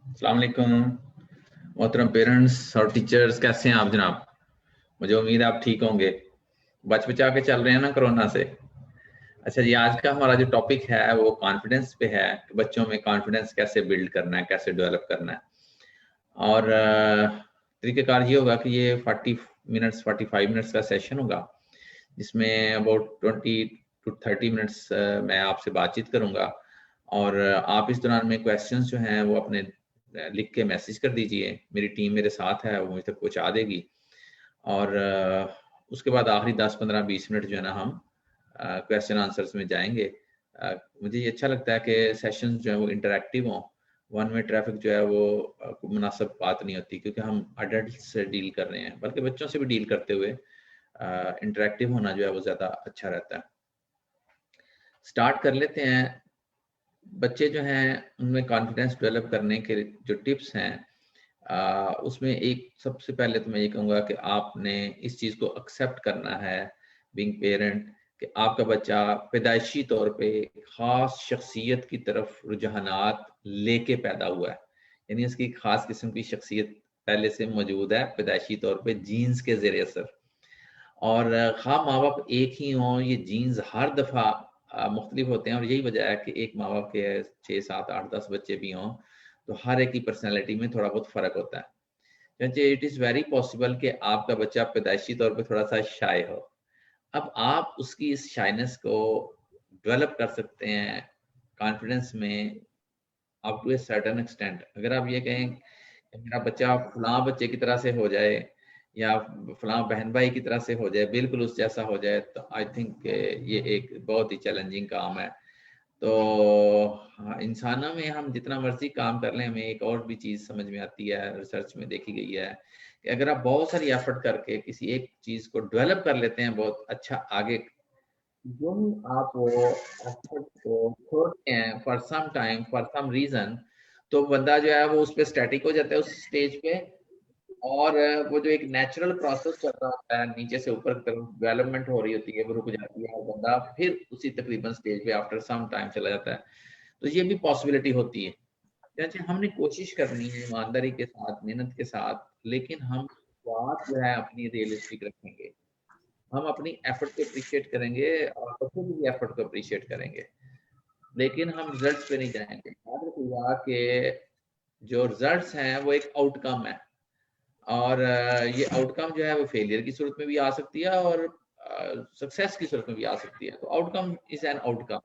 अस्सलाम वालेकुम मोहतरम पेरेंट्स और टीचर्स, कैसे हैं आप जनाब। मुझे उम्मीद है आप ठीक होंगे। बच बचा के चल रहे हैं ना कोरोना से। अच्छा जी, आज का हमारा जो टॉपिक है वो कॉन्फिडेंस पे है कि बच्चों में कॉन्फिडेंस कैसे बिल्ड करना है, कैसे डेवलप करना है। और तरीक़ेकार ये होगा कि ये 45 मिनट्स का सेशन होगा, जिसमें अबाउट 20 to 30 मिनट्स मैं आपसे बातचीत करूंगा। और आप इस दौरान में क्वेश्चंस जो हैं वो अपने लिख के मैसेज कर दीजिए। मेरी टीम मेरे साथ है, वो मुझे तक पहुंचा देगी। और उसके बाद आखिरी 10, 15, 20 मिनट जो है ना, हम क्वेश्चन आंसर्स में जाएंगे। मुझे ये अच्छा लगता है कि सेशंस जो है वो इंटरेक्टिव हों। वन वे ट्रैफिक जो है वो मुनासिब बात नहीं होती, क्योंकि हम अडल्ट से डील कर रहे हैं, बल्कि बच्चों से भी डील करते हुए इंटरेक्टिव होना जो है वो ज़्यादा अच्छा रहता है। स्टार्ट कर लेते हैं। बच्चे जो हैं उनमें कॉन्फिडेंस डेवलप करने के जो टिप्स हैं, उसमें एक सबसे पहले तो मैं ये कहूँगा कि आपने इस चीज़ को एक्सेप्ट करना है, बीइंग पेरेंट, कि आपका बच्चा पैदाइशी तौर पे ख़ास शख्सियत की तरफ रुझानात लेके पैदा हुआ है। यानी उसकी ख़ास किस्म की शख्सियत पहले से मौजूद है, पैदाइशी तौर पे जीन्स के ज़रिए असर। और ख़ाह माँ-बाप एक ही हों, ये जीन्स हर दफ़ा मुख्तलिफ होते हैं, और यही वजह है कि एक माँ-बाप के 6, 7, 8, 10 बच्चे भी हों, तो हर एक की पर्सनैलिटी में थोड़ा बहुत फ़र्क होता है। क्योंकि इट इज़ वेरी पॉसिबल कि आपका बच्चा पैदाइशी तौर पे थोड़ा-सा शाय हो। अब आप उसकी इस शायनेस को डेवलप कर सकते हैं कॉन्फिडेंस में up to a certain extent. अगर आप ये कहें कि मेरा बच्चा फलां बच्चे की तरह से हो जाए, या फलां बहन भाई की तरह से हो जाए, बिल्कुल उस जैसा हो जाए, तो आई थिंक ये एक बहुत ही चैलेंजिंग काम है। तो हाँ, इंसानों में हम जितना मर्जी काम कर लें, हमें एक और भी चीज़ समझ में आती है, रिसर्च में देखी गई है कि अगर आप बहुत सारी एफर्ट करके किसी एक चीज़ को डेवलप कर लेते हैं बहुत अच्छा आगे, जो ही आप वो एफर्ट को छोड़ते हैं for some time, for some reason, तो बंदा जो है वो उस पे स्टैटिक हो जाता है उस स्टेज पे। और वो जो एक नेचुरल प्रोसेस चल रहा होता है, नीचे से ऊपर की तरफ डेवलपमेंट हो रही होती है, वो रुक जाती है, और बंदा फिर उसी तकरीबन स्टेज पे आफ्टर सम टाइम चला जाता है। तो ये भी पॉसिबिलिटी होती है। जैसे हमने कोशिश करनी है ईमानदारी के साथ, मेहनत के साथ, लेकिन हम बात जो है अपनी रियलिस्टिक रखेंगे। हम अपनी एफर्ट को अप्रिशिएट करेंगे और बच्चों की भी एफर्ट को अप्रिशिएट करेंगे, लेकिन हम रिजल्ट्स पे नहीं जाएंगे। याद रखिएगा कि जो रिजल्ट्स हैं वो एक आउटकम है, और ये आउटकम जो है वो फेलियर की सूरत में भी आ सकती है, और सक्सेस की सूरत में भी आ सकती है। तो आउटकम इज एन आउटकम।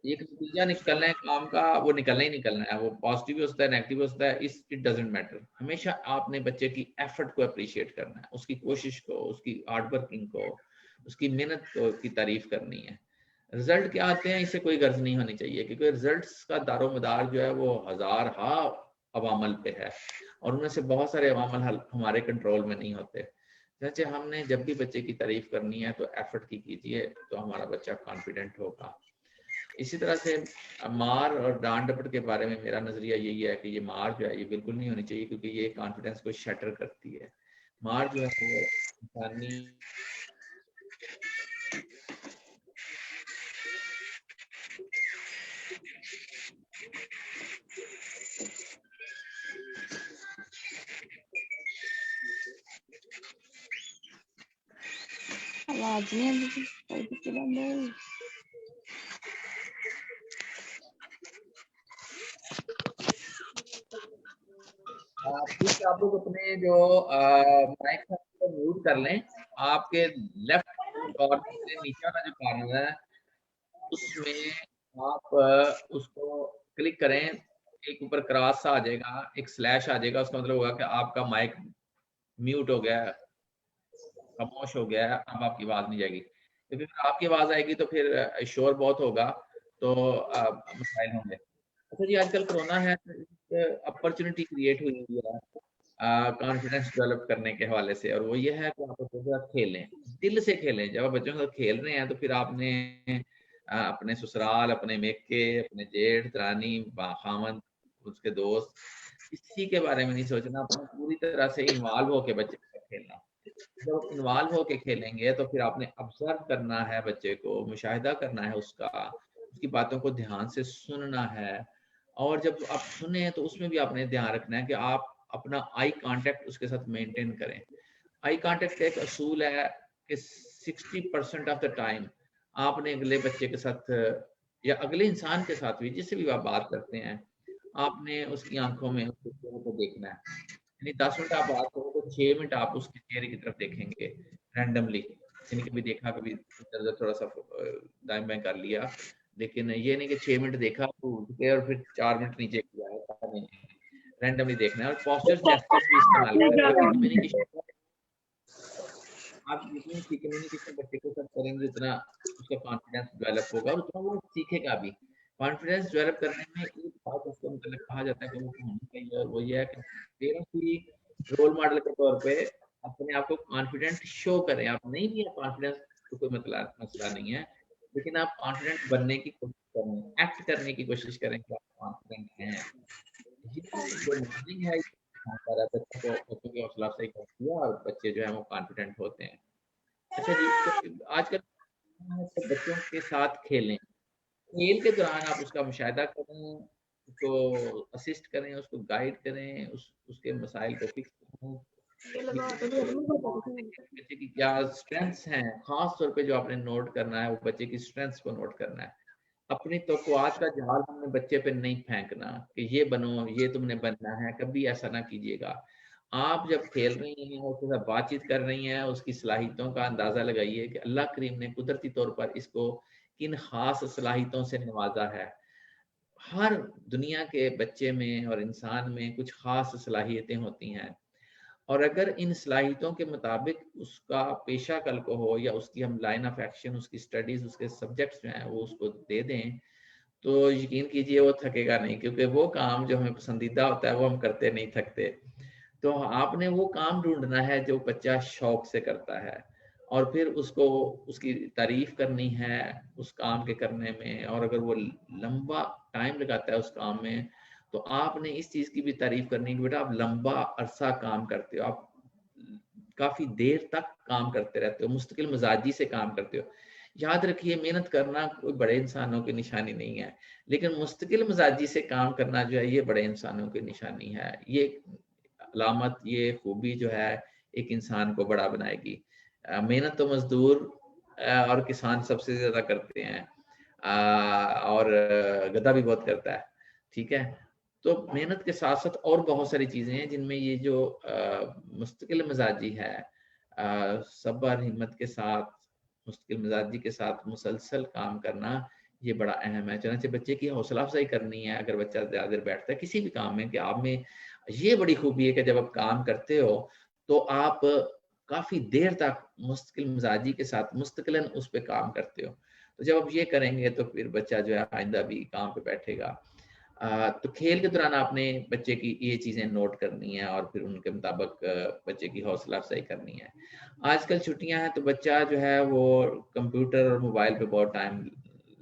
एक नतीजा निकलना है काम का, वो निकलना ही निकलना है, वो पॉजिटिव भी हो सकता है, नेगेटिव हो सकता है, इस इट डजंट मैटर। हमेशा आपने बच्चे की एफर्ट को अप्रिशिएट करना है, उसकी कोशिश को, उसकी हार्ड वर्किंग को, उसकी मेहनत को की तारीफ करनी है। रिजल्ट क्या आते हैं इससे कोई गर्ज नहीं होनी चाहिए, क्योंकि रिजल्ट्स का दारोमदार जो है वो हजार हा अवामल पे है, और उनमें से बहुत सारे अवामल हमारे कंट्रोल में नहीं होते। जैसे हमने जब भी बच्चे की तारीफ करनी है तो एफर्ट की कीजिए, तो हमारा बच्चा कॉन्फिडेंट होगा। इसी तरह से मार और डांट डपट के बारे में मेरा नजरिया यही है कि ये मार जो है ये बिल्कुल नहीं होनी चाहिए, क्योंकि ये कॉन्फिडेंस को शटर करती है। मार जो है वो इंसानी आवाज नहीं आती थी बंद हो गई। प्लीज आप लोग अपने जो माइक को म्यूट कर लें। आपके लेफ्ट कॉर्नर से नीचे वाला जो कॉर्नर है उसमें आप उसको क्लिक करें। एक ऊपर क्रॉस सा आ जाएगा, एक स्लैश आ जाएगा, उसका मतलब होगा कि आपका माइक म्यूट हो गया है, खामोश हो गया है, अब आपकी आवाज नहीं जाएगी। क्योंकि अगर आपकी आवाज आएगी तो फिर शोर बहुत होगा, तो मसाइल होंगे। अच्छा जी, आजकल कोरोना है तो अपॉर्चुनिटी क्रिएट हुई हुई है कॉन्फिडेंस डेवलप करने के हवाले से, और वो ये है कि आप बच्चों के साथ खेलें, दिल से खेलें। जब आप बच्चों के साथ खेल रहे हैं तो फिर आपने अपने ससुराल, अपने मेके, अपने जेठ दरानी, खामन, उसके दोस्त, किसी के बारे में नहीं सोचना, अपना पूरी तरह से इन्वॉल्व होके बच्चे के साथ खेलना। जब इन्वॉल्व होके खेलेंगे तो फिर आपने ऑब्जर्व करना है, बच्चे को मुशाहिदा करना है, उसका, उसकी बातों को ध्यान से सुनना है, और जब आप सुने तो उसमें भी आपने ध्यान रखना है कि आप अपना आई कांटेक्ट उसके साथ मेंटेन करें। आई कांटेक्ट का एक असूल है कि 60% ऑफ द टाइम आपने अगले बच्चे के साथ या अगले इंसान के साथ भी, जिससे भी आप बात करते हैं, आपने उसकी आंखों में उसके चेहरे को देखना है। यानी 10 मिनट आप बात करो तो 6 मिनट आप उसके चेहरे की तरफ देखेंगे रैंडमली। यानी कभी देखा, कभी इधर उधर थोड़ा सा दाएं बाएं कर लिया, लेकिन ये नहीं कि 6 मिनट देखा तो उठ के और फिर 4 मिनट नीचे किया है, ऐसा नहीं। रैंडमली देखना है और पोस्चर्स जेस्चर्स भी इस्तेमाल करें। आपकी कम्युनिकेशन, आप जितनी अच्छी कम्युनिकेशन बच्चे के साथ करेंगे उतना उसका कॉन्फिडेंस डेवलप होगा और उतना वो सीखेगा भी। कॉन्फिडेंस डेवलप करने में एक बात उसको मतलब कहा जाता है कि वो होनी चाहिए, और वो ये है कि पेरेंट्स भी रोल मॉडल के तौर पे अपने आप को कॉन्फिडेंट शो करें। आप नहीं भी कॉन्फिडेंस तो कोई मसला नहीं है, लेकिन आप कॉन्फिडेंट बनने की कोशिश करें, एक्ट करने की कोशिश करें कि आप कॉन्फिडेंट हैं। ये जो मॉडलिंग है बच्चों की हौसला अफजाई करती है और बच्चे जो है वो कॉन्फिडेंट होते हैं। अच्छा जी, तो आजकल तो बच्चों के साथ खेलें, खेल के दौरान आप उसका मुशाहिदा करें, उसको असिस्ट करें, उसको गाइड करें, उसके मसाइल को फिक्स करें। बच्चे की क्या स्ट्रेंथ्स हैं, खास तौर पे जो आपने नोट करना है वो बच्चे की स्ट्रेंथ्स को नोट करना है। अपनी तवक्कुआत का जाल हमने बच्चे पे नहीं फेंकना कि ये बनो, ये तुमने बनना है, कभी ऐसा ना कीजिएगा। आप जब खेल रही हैं, उसके साथ बातचीत कर रही हैं, उसकी सलाहियतों का अंदाजा लगाइए कि अल्लाह करीम ने कुदरती तौर पर इसको किन खास सलाहियतों से नवाजा है। हर दुनिया के बच्चे में और इंसान में कुछ खास सलाहियतें होती हैं, और अगर इन सलाहियतों के मुताबिक उसका पेशा कल को हो या उसकी हम लाइन ऑफ एक्शन, उसकी स्टडीज, उसके सब्जेक्ट्स जो हैं वो उसको दे दें, तो यकीन कीजिए वो थकेगा नहीं, क्योंकि वो काम जो हमें पसंदीदा होता है वो हम करते नहीं थकते। तो आपने वो काम ढूंढना है जो बच्चा शौक से करता है, और फिर उसको उसकी तारीफ करनी है उस काम के करने में। और अगर वो लंबा टाइम लगाता है उस काम में, तो आपने इस चीज की भी तारीफ करनी है कि बेटा आप लंबा अरसा काम करते हो, आप काफी देर तक काम करते रहते हो, मुस्तकिल मिजाजी से काम करते हो। याद रखिए, मेहनत करना कोई बड़े इंसानों की निशानी नहीं है, लेकिन मुस्तकिल मिजाजी से काम करना जो है ये बड़े इंसानों की निशानी है। ये अलामत, ये खूबी जो है एक इंसान को बड़ा बनाएगी। मेहनत तो मजदूर और किसान सबसे ज्यादा करते हैं, और गधा भी बहुत करता है। ठीक है, तो मेहनत के साथ साथ और बहुत सारी चीजें हैं जिनमें ये जो मुस्तकिल मिजाजी है, सब्र हिम्मत के साथ, मुस्तकिल मिजाजी के साथ मुसलसल काम करना, ये बड़ा अहम है। चनाचे बच्चे की हौसला अफजाई करनी है। अगर बच्चा ज्यादा देर बैठता है किसी भी काम में, कि आप में ये बड़ी खूबी है कि जब आप काम करते हो तो आप काफी देर तक मुस्तकिल मिजाजी के साथ मुस्तकिलन उस पर काम करते हो। तो जब आप ये करेंगे तो फिर बच्चा जो है आइंदा भी काम पे बैठेगा। तो खेल के दौरान आपने बच्चे की ये चीजें नोट करनी है और फिर उनके मुताबिक बच्चे की हौसला अफजाई करनी है। आजकल छुट्टियां हैं तो बच्चा जो है वो कंप्यूटर और मोबाइल पे बहुत टाइम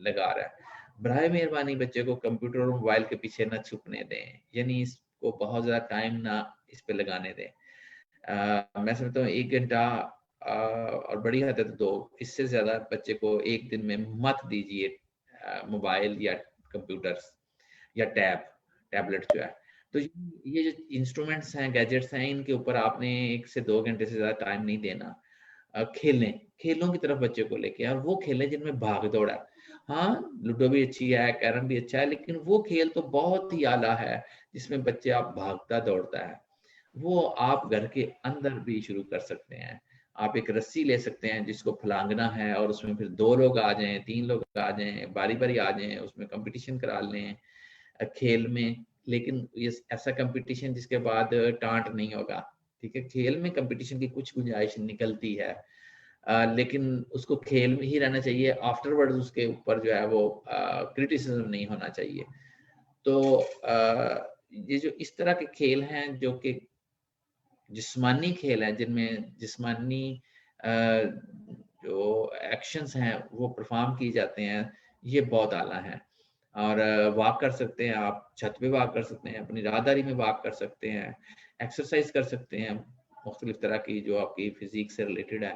लगा रहा है। बराए मेहरबानी बच्चे को कंप्यूटर और मोबाइल के पीछे न छुपने दें, यानी इसको बहुत ज्यादा टाइम ना इस पे लगाने दें। मैं समझता हूँ 1 घंटा और बड़ी हद है तो 2, इससे ज्यादा बच्चे को एक दिन में मत दीजिए मोबाइल या कंप्यूटर्स या टैबलेट जो है। तो ये जो इंस्ट्रूमेंट्स हैं, गैजेट्स हैं, इनके ऊपर आपने 1 से 2 घंटे से ज्यादा टाइम नहीं देना। खेलें, खेलों की तरफ बच्चे को लेके, और वो खेलें जिनमें भाग दौड़ है। हाँ, लूडो भी अच्छी है, कैरम भी अच्छा है, लेकिन वो खेल तो बहुत ही आला है जिसमें बच्चे आप भागता दौड़ता है। वो आप घर के अंदर भी शुरू कर सकते हैं। आप एक रस्सी ले सकते हैं जिसको फलांगना है, और उसमें फिर 2 लोग आ जाएं, 3 लोग आ जाएं, बारी बारी आ जाएं, उसमें कंपटीशन करा लें खेल में। लेकिन ये ऐसा कंपटीशन जिसके बाद टांट नहीं होगा। ठीक है, खेल में कंपटीशन की कुछ गुंजाइश निकलती है, लेकिन उसको खेल में ही रहना चाहिए। आफ्टरवर्ड उसके ऊपर जो है वो क्रिटिसिज्म नहीं होना चाहिए। तो ये जो इस तरह के खेल हैं जो कि जिस्मानी खेल हैं, जिनमें जिस्मानी जो एक्शंस हैं वो परफॉर्म किए जाते हैं, ये बहुत आला है। और वॉक कर सकते हैं आप, छत पे वॉक कर सकते हैं, अपनी राहदारी में वॉक कर सकते हैं, एक्सरसाइज कर सकते हैं मुख्तलिफ तरह की जो आपकी फिजिक से रिलेटेड है।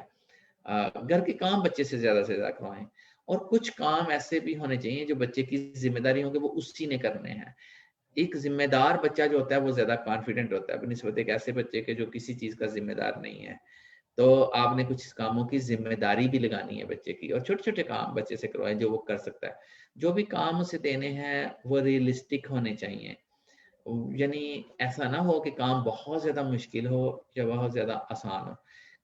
घर के काम बच्चे से ज्यादा करवाएं, और कुछ काम ऐसे भी होने चाहिए जो बच्चे की जिम्मेदारी होंगे वो उसी ने करने हैं। एक जिम्मेदार बच्चा जो होता है वो ज्यादा कॉन्फिडेंट होता है बनिस्बत एक ऐसे बच्चे के जो किसी चीज का जिम्मेदार नहीं है। तो आपने कुछ कामों की जिम्मेदारी भी लगानी है बच्चे की, और छोटे छोटे काम बच्चे से करवाएं जो वो कर सकता है। जो भी काम उसे देने हैं वो रियलिस्टिक होने चाहिए, यानी ऐसा ना हो कि काम बहुत ज्यादा मुश्किल हो या बहुत ज्यादा आसान हो।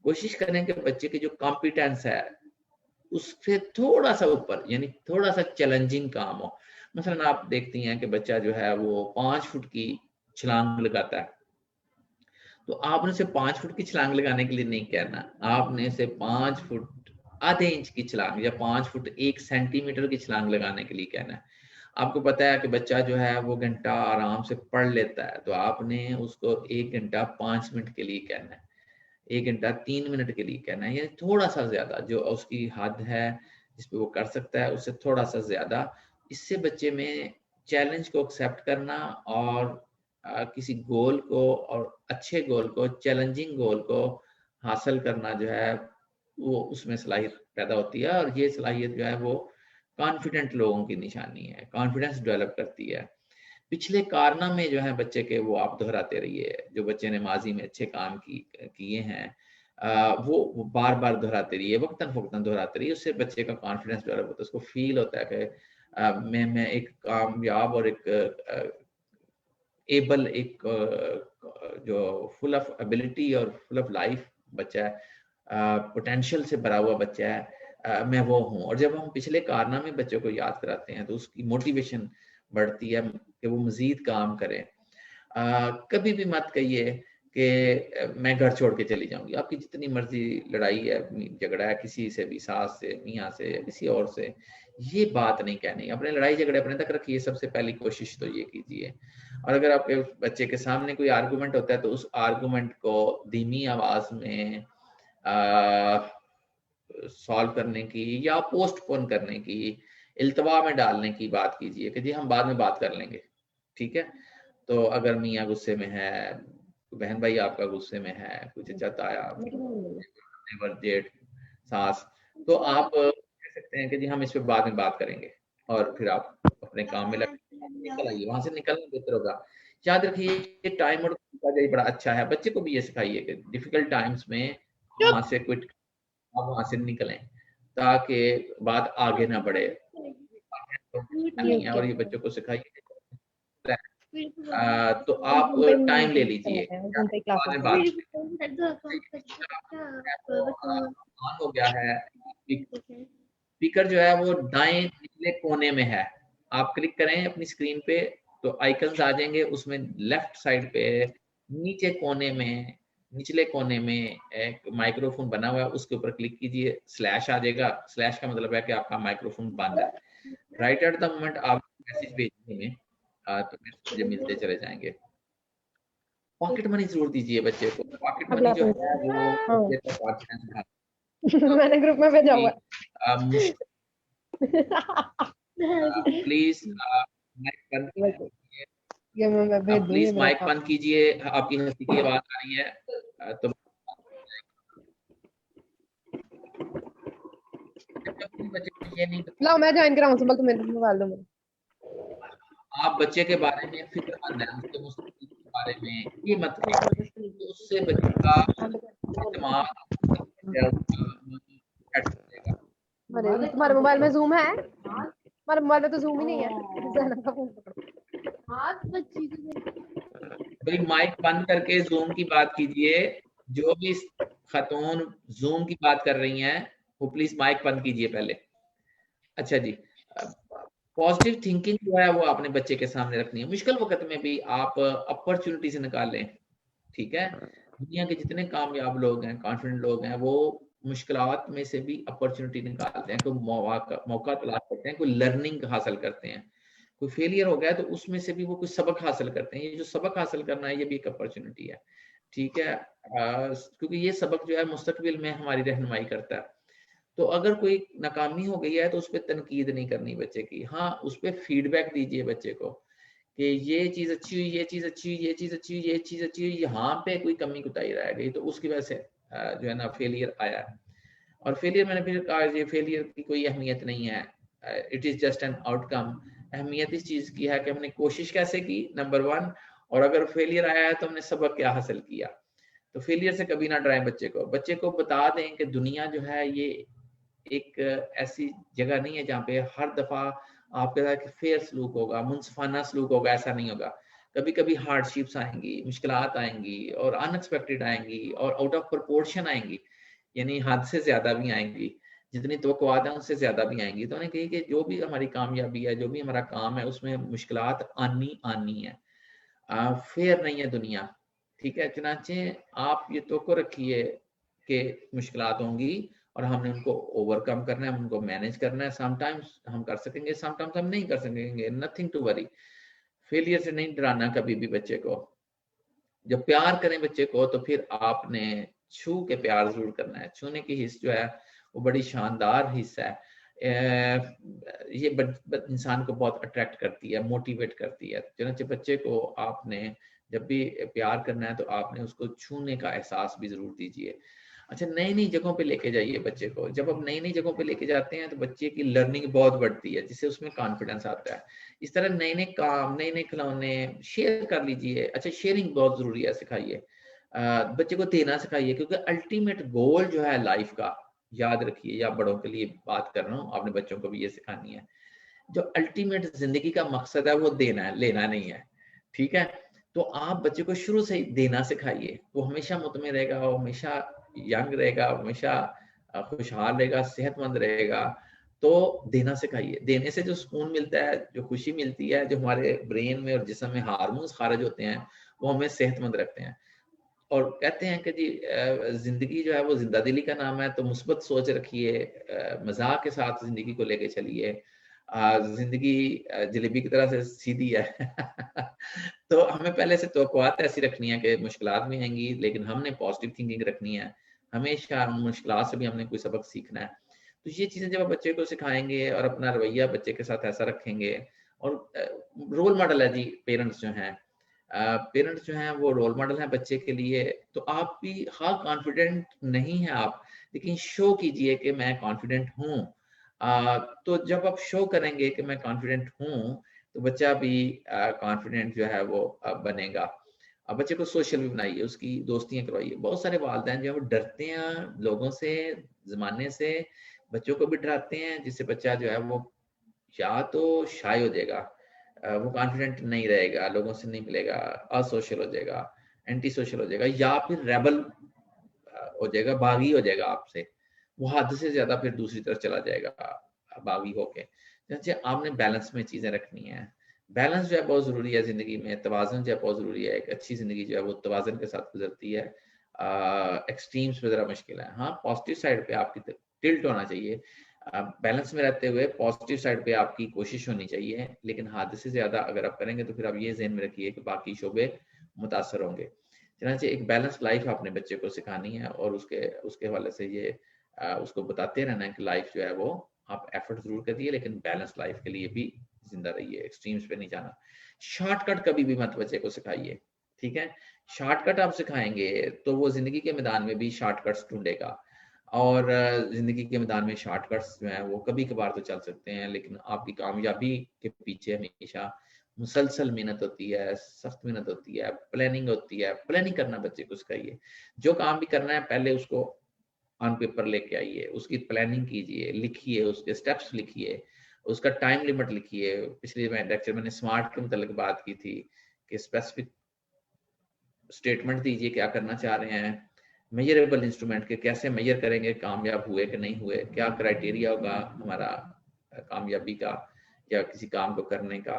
कोशिश करें कि बच्चे की जो कॉम्पिटेंस है उससे थोड़ा सा ऊपर, यानी थोड़ा सा चैलेंजिंग काम हो। मसलन आप देखती हैं कि बच्चा जो है वो 5 फुट की छलांग लगाता है, तो आपने उसे 5 फुट की छलांग लगाने के लिए नहीं कहना, आपने उसे 5 फुट आधे इंच की छलांग या 5 फुट 1 सेंटीमीटर की छलांग लगाने के लिए कहना है। आपको पता है कि बच्चा जो है वो घंटा आराम से पढ़ लेता है, तो आपने उसको 1 घंटा 5 मिनट के लिए कहना है, 1 घंटा 3 मिनट के लिए कहना है, ये थोड़ा सा ज्यादा जो उसकी हद है जिसपे वो कर सकता है उससे थोड़ा सा ज्यादा। इससे बच्चे में चैलेंज को एक्सेप्ट करना और किसी गोल को, और अच्छे गोल को, चैलेंजिंग गोल को हासिल करना जो है वो उसमें सलाहियत पैदा होती है, और ये सलाहियत जो है वो कॉन्फिडेंट लोगों की निशानी है, कॉन्फिडेंस डेवलप करती है। पिछले कारनामे जो है बच्चे के वो आप दोहराते रहिए, जो बच्चे ने माजी में अच्छे काम किए हैं वो बार बार दोहराते रहिए, वक्तन फवक्तन दोहराते रहिए, उससे बच्चे का कॉन्फिडेंस डेवलप होता है, उसको फील होता है कि मैं एक कामयाब और एक एबल, एक जो फुल ऑफ एबिलिटी और फुल ऑफ लाइफ बच्चा है, पोटेंशियल से भरा हुआ बच्चा है, मैं वो हूँ। और जब हम पिछले कारनामे बच्चों को याद कराते हैं तो उसकी मोटिवेशन बढ़ती है कि वो मजीद काम करें। कभी भी मत कहिए कि मैं घर छोड़ के चली जाऊंगी। आपकी जितनी मर्जी लड़ाई है, झगड़ा है किसी से भी, सास से, मियाँ से या किसी और से, ये बात नहीं कहनी। अपने लड़ाई झगड़े अपने तक रखिए, सबसे पहली कोशिश तो ये कीजिए। और अगर आपके बच्चे के सामने कोई आर्गुमेंट होता है तो उस आर्गुमेंट को धीमी आवाज में सॉल्व करने की या पोस्टपोन करने की, इल्तवा में डालने की बात कीजिए कि जी हम बाद में बात कर लेंगे, ठीक है। तो अगर मियाँ गुस्से में है, बहन भाई आपका गुस्से में है, कुछ चचा ताया, नेवर जेठ, सास, तो आप कह सकते हैं कि जी हम इस पे बाद में बात करेंगे, और फिर आप अपने काम में निकल आइए, वहां से निकलना बेहतर होगा। याद रखिए टाइम और बड़ा अच्छा है, बच्चे को भी ये सिखाइए कि डिफिकल्ट टाइम्स में वहां से क्विट, आप वहां से निकलें ताकि बात आगे ना बढ़े। नहीं है, और ये बच्चों को सिखाइए। तो आप टाइम ले लीजिए, बाद में बात ऑन हो गया है। स्पीकर जो है वो दाएं निचले कोने में है, आप क्लिक करें अपनी स्क्रीन पे तो आइकन्स आ जाएंगे, उसमें लेफ्ट साइड पे नीचे कोने में, निचले कोने में एक माइक्रोफोन बना हुआ है, उसके ऊपर क्लिक कीजिए, स्लैश आ जाएगा। स्लैश का मतलब है कि आपका माइक्रोफोन बंद है। राइट एट द मोमेंट आप मैसेज भेजने में तो मैसेज मिलते चले जाएंगे। पॉकेट मनी जरूर दीजिए बच्चे को, पॉकेट मनी जो है वो बच्चे का कॉन्फिडेंस बढ़ाता है। मैंने ग्रुप में भेजा हुआ प्लीज माइक बंद कीजिए, ये मैं भेज दूंगी, प्लीज माइक बंद कीजिए, आपकी हंसी की आवाज आ रही है। तो बच्चे को ये नहीं, लाओ मैं ज्वाइन कराऊं सुबह, तो मेरे मोबाइल दो मुझे। आप बच्चे के बारे में फिक्रमंद हैं, उसके मुस्तकबिल के बारे में ये मत कहिए, तो उससे बच्चे का दिमाग अरे तुम्हारे मोबाइल में जूम है? तुम्हारे मोबाइल में तो जूम ही नहीं है। ज़ैनब का फोन पकड़ो। भाई माइक बंद करके जूम की बात कीजिए। जो भी खातून जूम की बात कर रही हैं वो प्लीज माइक बंद कीजिए पहले। अच्छा जी, पॉजिटिव थिंकिंग जो है वो अपने बच्चे के सामने रखनी है। मुश्किल वक्त में भी आप अपॉर्चुनिटी से निकाल लें, ठीक है। दुनिया के जितने कामयाब लोग हैं, कॉन्फिडेंट लोग हैं, वो मुश्किलात में से भी अपॉर्चुनिटी निकालते हैं, कोई मौका तलाश करते हैं, कोई लर्निंग हासिल करते हैं। कोई फेलियर हो गया तो उसमें से भी वो कुछ सबक हासिल करते हैं। ये जो सबक हासिल करना है ये भी एक अपॉर्चुनिटी है, ठीक है। क्योंकि ये सबक जो है मुस्तकबिल में हमारी रहनुमाई करता है। तो अगर कोई नाकामी हो गई है तो उस पर तनकीद नहीं करनी बच्चे की, हाँ उस पर फीडबैक दीजिए बच्चे को कि ये चीज अच्छी हुई, ये चीज अच्छी हुई, ये चीज अच्छी हुई, ये चीज अच्छी हुई, यहाँ पे कोई कमी कुताही रह गई तो उसकी वजह से जो है ना फेलियर आया है। और फेलियर, मैंने फिर कहा, ये फेलियर की कोई अहमियत नहीं है, it is just an outcome अहमियत इस चीज की है कि हमने कोशिश कैसे की, नंबर 1, और अगर फेलियर आया है तो हमने सबक क्या हासिल किया। तो फेलियर से कभी ना डराएं बच्चे को बता दें कि दुनिया जो है ये एक ऐसी जगह नहीं है जहाँ पे हर दफा आपके साथ फेयर सलूक होगा, मुंसफाना सलूक होगा, ऐसा नहीं होगा। कभी कभी हार्डशिप्स आएंगी, मुश्किलात आएंगी और अनएक्सपेक्टेड आएंगी और आउट ऑफ प्रोपोर्शन आएंगी, यानी हद से ज्यादा भी आएंगी, जितनी तवक्कुआत है उससे ज्यादा भी आएंगी। तो उन्हें कही कि जो भी हमारी कामयाबी है, जो भी हमारा काम है, उसमें मुश्किलात आनी है। फेयर नहीं है दुनिया, ठीक है। चुनाचे आप ये तो रखिए कि मुश्किलात होंगी और हमने उनको ओवरकम करना है, उनको मैनेज करना है। समटाइम्स हम कर सकेंगे, समटाइम्स हम नहीं कर सकेंगे, नथिंग टू वरी। फेलियर से नहीं डराना कभी भी बच्चे को। जब प्यार करें बच्चे को तो फिर आपने छू के प्यार जरूर करना है। छूने की हिस्स जो है वो बड़ी शानदार हिस्सा है। ये इंसान को बहुत अट्रैक्ट करती है, मोटिवेट करती है। चनाचे बच्चे को आपने जब भी प्यार करना है तो आपने उसको छूने का एहसास भी जरूर दीजिए। अच्छा, नई नई जगहों पे लेके जाइए बच्चे को। जब आप नई नई जगहों पे लेके जाते हैं तो बच्चे की लर्निंग बहुत बढ़ती है, जिससे उसमें कॉन्फिडेंस आता है। इस तरह नए नए काम, नए नए खिलौने शेयर कर लीजिए। अच्छा, शेयरिंग बहुत जरूरी है, सिखाइए बच्चे को देना सिखाइए, क्योंकि अल्टीमेट गोल जो है लाइफ का, याद रखिए, या बड़ों के लिए बात कर रहा हूँ, आपने बच्चों को भी ये सिखानी है, जो अल्टीमेट जिंदगी का मकसद है वो देना है, लेना नहीं है, ठीक है। तो आप बच्चे को शुरू से ही देना सिखाइए, वो हमेशा मुतमिन रहेगा, वो हमेशा यंग रहेगा, हमेशा खुशहाल रहेगा, सेहतमंद रहेगा। तो देना सिखाइए। देने से जो सुकून मिलता है, जो खुशी मिलती है, जो हमारे ब्रेन में और जिस्म में हार्मोन्स खारिज होते हैं, वो हमें सेहतमंद रखते हैं। और कहते हैं कि जी जिंदगी जो है वो जिंदा दिली का नाम है, तो मुस्बत सोच रखिए, मजाक के साथ जिंदगी को लेके चलिए। जिंदगी जलेबी की तरह से सीधी है तो हमें पहले से तवक्कुआत ऐसी रखनी है कि मुश्किलात भी आएंगी, लेकिन हमने पॉजिटिव थिंकिंग रखनी है। हमेशा मुश्किलात से भी हमने कोई सबक सीखना है। तो ये चीजें जब आप बच्चे को सिखाएंगे और अपना रवैया बच्चे के साथ ऐसा रखेंगे, और रोल मॉडल है जी पेरेंट्स जो हैं, पेरेंट्स जो हैं वो रोल मॉडल हैं बच्चे के लिए। तो आप भी, हाँ कॉन्फिडेंट नहीं है आप, लेकिन शो कीजिए कि मैं कॉन्फिडेंट हूँ। तो जब आप शो करेंगे कि मैं कॉन्फिडेंट हूँ, तो बच्चा भी कॉन्फिडेंट जो है वो बनेगा। अब बच्चे को सोशल भी बनाइए, उसकी दोस्तियां करवाइए। बहुत सारे वालिदैन जो है वो डरते हैं लोगों से, जमाने से, बच्चों को भी डराते हैं, जिससे बच्चा जो है वो या तो शाय हो जाएगा, वो कॉन्फिडेंट नहीं रहेगा, लोगों से नहीं मिलेगा, असोशल हो जाएगा, एंटी सोशल हो जाएगा, या फिर रेबल हो जाएगा, बागी हो जाएगा आपसे। वो हद से ज्यादा फिर दूसरी तरफ चला जाएगा बागी होके। जैसे आपने बैलेंस में चीजें रखनी है। बैलेंस जो है बहुत जरूरी है जिंदगी में, तवाज़ुन जो है बहुत जरूरी है। एक अच्छी जिंदगी जो है वो तवाज़ुन के साथ गुजरती है। एक्सट्रीम्स पे जरा मुश्किल है। हाँ, पॉजिटिव साइड पे आपकी टिल्ट होना चाहिए, बैलेंस में रहते हुए पॉजिटिव साइड पे आपकी कोशिश होनी चाहिए। लेकिन हद से ज्यादा अगर आप करेंगे तो फिर आप ये ज़हन में रखिए कि बाकी शोबे मुतासर होंगे। चनाचे एक बैलेंस लाइफ अपने बच्चे को सिखानी है, और उसके उसके हवाले से ये उसको बताते रहना है कि लाइफ जो है वो आप एफर्ट जरूर करिए, लेकिन बैलेंस लाइफ के लिए भी जिंदा रहिए, एक्सट्रीम्स पे नहीं जाना। शॉर्टकट कभी भी मत बच्चे को सिखाइए, ठीक है। शॉर्टकट आप सिखाएंगे तो वो जिंदगी के मैदान में भी शॉर्टकट्स ढूंढेगा, और जिंदगी के मैदान में शॉर्टकट्स जो है वो कभी कभार तो चल सकते हैं, लेकिन आपकी कामयाबी के पीछे हमेशा मुसलसल मेहनत होती है, सख्त मेहनत होती है, प्लानिंग होती है। प्लानिंग करना बच्चे को सिखाइए। जो काम भी करना है पहले उसको ऑन पेपर लेके आइए, उसकी प्लानिंग कीजिए, लिखिए, उसके स्टेप्स लिखिए, उसका टाइम लिमिट लिखिए। पिछले लेक्चर मैंने स्मार्ट के मुतालिक बात की थी कि स्पेसिफिक स्टेटमेंट दीजिए क्या करना चाह रहे हैं। मेजरेबल इंस्ट्रूमेंट के कैसे मेजर करेंगे कामयाब हुए कि नहीं हुए, क्या क्राइटेरिया होगा हमारा कामयाबी का या किसी काम को करने का।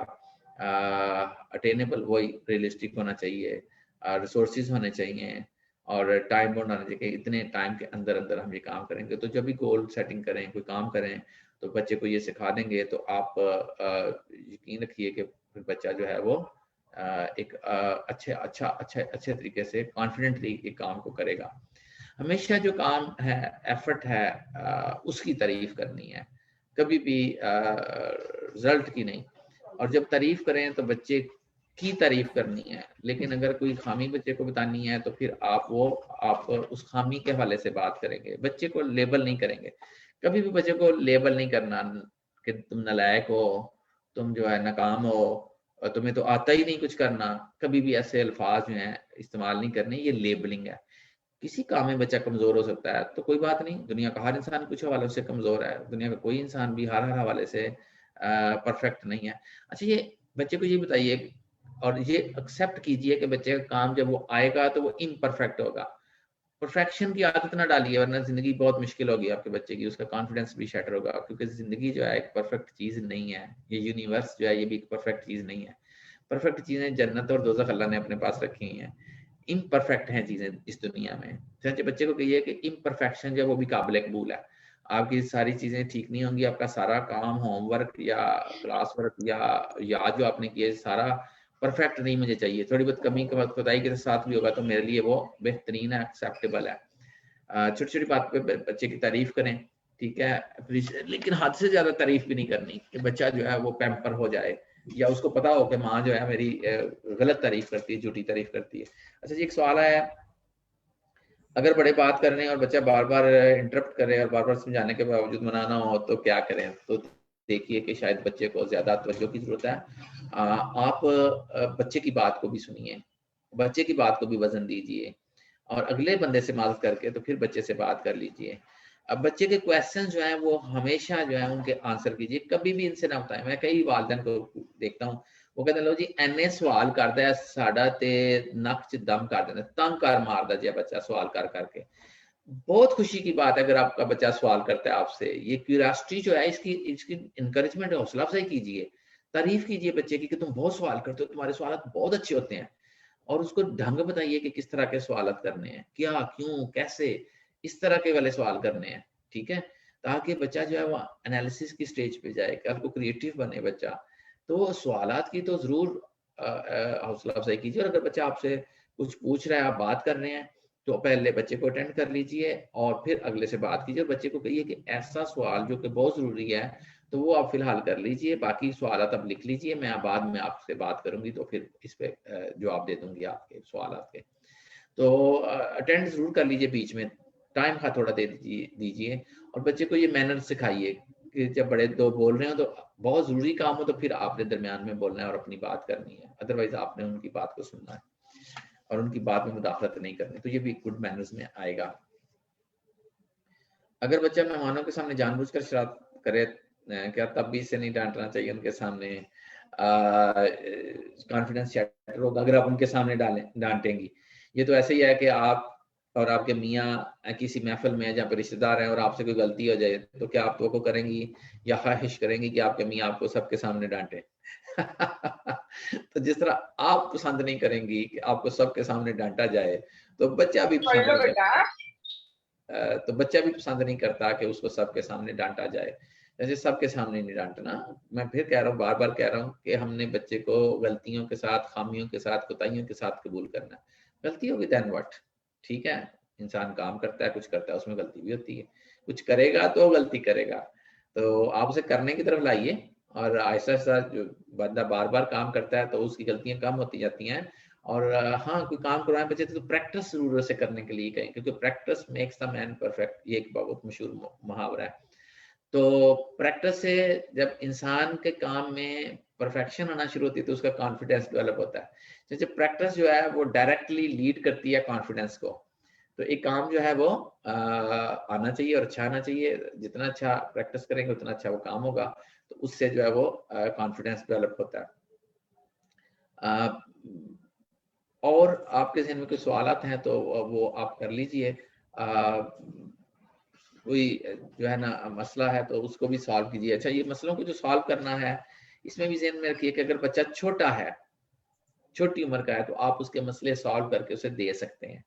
अटेनेबल, वही रियलिस्टिक होना चाहिए, रिसोर्सेज होने चाहिए, और टाइम बाउंड होना चाहिए, इतने टाइम के अंदर अंदर हम ये काम करेंगे। तो जब भी गोल सेटिंग करें, कोई काम करें, तो बच्चे को ये सिखा देंगे तो आप यकीन रखिए कि फिर बच्चा जो है वो एक अच्छे तरीके से कॉन्फिडेंटली एक काम को करेगा। हमेशा जो काम है, एफर्ट है, उसकी तारीफ करनी है, कभी भी रिजल्ट की नहीं। और जब तारीफ करें तो बच्चे की तारीफ करनी है, लेकिन अगर कोई खामी बच्चे को बतानी है तो फिर आप उस खामी के हवाले से बात करेंगे, बच्चे को लेबल नहीं करेंगे। कभी भी बच्चे को लेबल नहीं करना कि तुम नालायक हो, तुम जो है नाकाम हो और तुम्हें तो आता ही नहीं कुछ करना, कभी भी ऐसे अल्फाज जो हैं इस्तेमाल नहीं करने, ये लेबलिंग है। किसी काम में बच्चा कमजोर हो सकता है तो कोई बात नहीं, दुनिया का हर इंसान कुछ हवालों से कमजोर है, दुनिया का कोई इंसान भी हर हवाले से परफेक्ट नहीं है। अच्छा, ये बच्चे को ये बताइए और ये एक्सेप्ट कीजिए कि बच्चे का काम जब वो आएगा तो वो इम्परफेक्ट होगा। परफेक्शन की आदत ना डालिए, वरना जिंदगी बहुत मुश्किल होगी आपके बच्चे की, उसका कॉन्फिडेंस भी शैटर होगा, क्योंकि जिंदगी जो है एक परफेक्ट चीज नहीं है, ये यूनिवर्स जो है ये भी एक परफेक्ट चीज नहीं है। परफेक्ट चीजें जन्नत और दोज़ख अल्लाह ने अपने पास रखी हैं, इम्परफेक्ट हैं चीजें इस दुनिया में। सच्चे बच्चे को कहिए कि इम्परफेक्शन जो है वो भी काबिल कबूल है। आपकी सारी चीजें ठीक नहीं होंगी, आपका सारा काम, होमवर्क या क्लास वर्क या याद जो आपने किया सारा परफेक्ट नहीं मुझे चाहिए, थोड़ी बहुत कमी का खुदाई के साथ भी होगा तो मेरे लिए वो बेहतरीन है, एक्सेप्टेबल है। छोटी छोटी बात पे बच्चे की तारीफ करें, ठीक है, लेकिन हद से ज्यादा तारीफ भी नहीं करनी कि बच्चा जो है वो पैम्पर हो जाए, या उसको पता हो कि माँ जो है मेरी गलत तारीफ करती है, झूठी तारीफ करती है। अच्छा जी, एक सवाल है, अगर बड़े बात कर रहे हैं और बच्चा बार बार इंटरप्ट करे और बार बार समझाने के बावजूद मनाना हो तो क्या करें? तो देखिए कि शायद बच्चे को ज्यादा तवज्जो की जरूरत है। आप बच्चे की बात को भी सुनिए, बच्चे की बात को भी वजन दीजिए, और अगले बंदे से मदद करके तो फिर बच्चे से बात कर लीजिए। अब बच्चे के क्वेश्चन जो हैं वो हमेशा जो है उनके आंसर कीजिए, कभी भी इनसे ना बताएं। मैं कई वालिदैन को देखता हूँ, वो कहते लो जी एने सवाल करता है साडा ते नक च दम कर देना, तंग कर मारदा जी बच्चा सवाल कर करके। बहुत खुशी की बात है अगर आपका बच्चा सवाल करता है आपसे, ये क्यूरियोसिटी जो है इसकी इसकी इंकरेजमेंट हौसला अफजाई कीजिए, तारीफ कीजिए बच्चे की कि तुम बहुत सवाल करते हो, तुम्हारे सवाल बहुत अच्छे होते हैं, और उसको ढंग बताइए कि किस तरह के सवाल करने हैं, क्या, क्यों, कैसे, इस तरह के वाले सवाल करने हैं, ठीक है, ताकि बच्चा जो है वो एनालिसिस की स्टेज पे जाए, कल को क्रिएटिव बने बच्चा। तो सवालात की तो जरूर हौसला अफजाई कीजिए, और अगर बच्चा आपसे कुछ पूछ रहा है, आप बात कर रहे हैं, तो पहले बच्चे को अटेंड कर लीजिए और फिर अगले से बात कीजिए, और बच्चे को कहिए कि ऐसा सवाल जो कि बहुत जरूरी है तो वो आप फिलहाल कर लीजिए, बाकी सवाल आप लिख लीजिए, मैं बाद में आपसे बात करूंगी तो फिर इस पे जवाब दे दूंगी आपके सवाल के। तो अटेंड जरूर कर लीजिए, बीच में टाइम का थोड़ा दे दीजिए, और बच्चे को ये मैनर सिखाइए कि जब बड़े दो बोल रहे हो तो बहुत जरूरी काम हो तो फिर आपने दरमियान में बोलना है और अपनी बात करनी है, अदरवाइज आपने उनकी बात को सुनना है और उनकी बात में मुदाखलत नहीं करनी, तो ये भी गुड मैनर्स में आएगा। अगर बच्चा मेहमानों के सामने जानबूझकर शरारत करे, क्या तब भी इसे नहीं डांटना चाहिए? उनके सामने कॉन्फिडेंस शैटर होगा अगर आप उनके सामने डांटेंगी। ये तो ऐसे ही है कि आप और आपके मियाँ किसी महफिल में जहाँ पे रिश्तेदार हैं और आपसे कोई गलती हो जाए तो क्या आप तो करेंगी या ख्वाहिश करेंगी कि आपके मियाँ आपको सबके सामने डांटे? तो जिस तरह आप पसंद नहीं करेंगी कि आपको सबके सामने डांटा जाए, तो बच्चा भी पसंद नहीं करता, तो बच्चा भी पसंद नहीं करता कि उसको सबके सामने डांटा जाए। जैसे सबके सामने नहीं डांटना, मैं फिर कह रहा हूँ, बार बार कह रहा हूँ कि हमने बच्चे को गलतियों के साथ, खामियों के साथ, कोताहियों के साथ कबूल करना। गलती होगी देन व्हाट, ठीक है, इंसान काम करता है, कुछ करता है, उसमें गलती भी होती है, कुछ करेगा तो गलती करेगा, तो आप उसे करने की तरफ लाइए, और आहिस्ता आहिस्ता जो बंदा बार बार काम करता है तो उसकी गलतियां कम होती जाती हैं। और हाँ, कोई काम करवाएं बच्चे तो प्रैक्टिस जरूर से करने के लिए कहें, क्योंकि practice makes the man perfect, ये एक बहुत मशहूर मुहावरा है। तो प्रैक्टिस से जब इंसान के काम में परफेक्शन आना शुरू होती है तो उसका कॉन्फिडेंस डेवलप होता है। जैसे प्रैक्टिस जो है वो डायरेक्टली लीड करती है कॉन्फिडेंस को, तो एक काम जो है वो आना चाहिए और अच्छा आना चाहिए, जितना अच्छा प्रैक्टिस करेंगे उतना अच्छा वो काम होगा, तो उससे जो है वो कॉन्फिडेंस डेवलप होता है। और आपके जहन में कोई सवाल हैं तो वो आप कर लीजिए, कोई जो है ना मसला है तो उसको भी सॉल्व कीजिए। अच्छा, ये मसलों को जो सॉल्व करना है इसमें भी जहन में रखिए कि अगर बच्चा छोटा है, छोटी उम्र का है, तो आप उसके मसले सॉल्व करके उसे दे सकते हैं,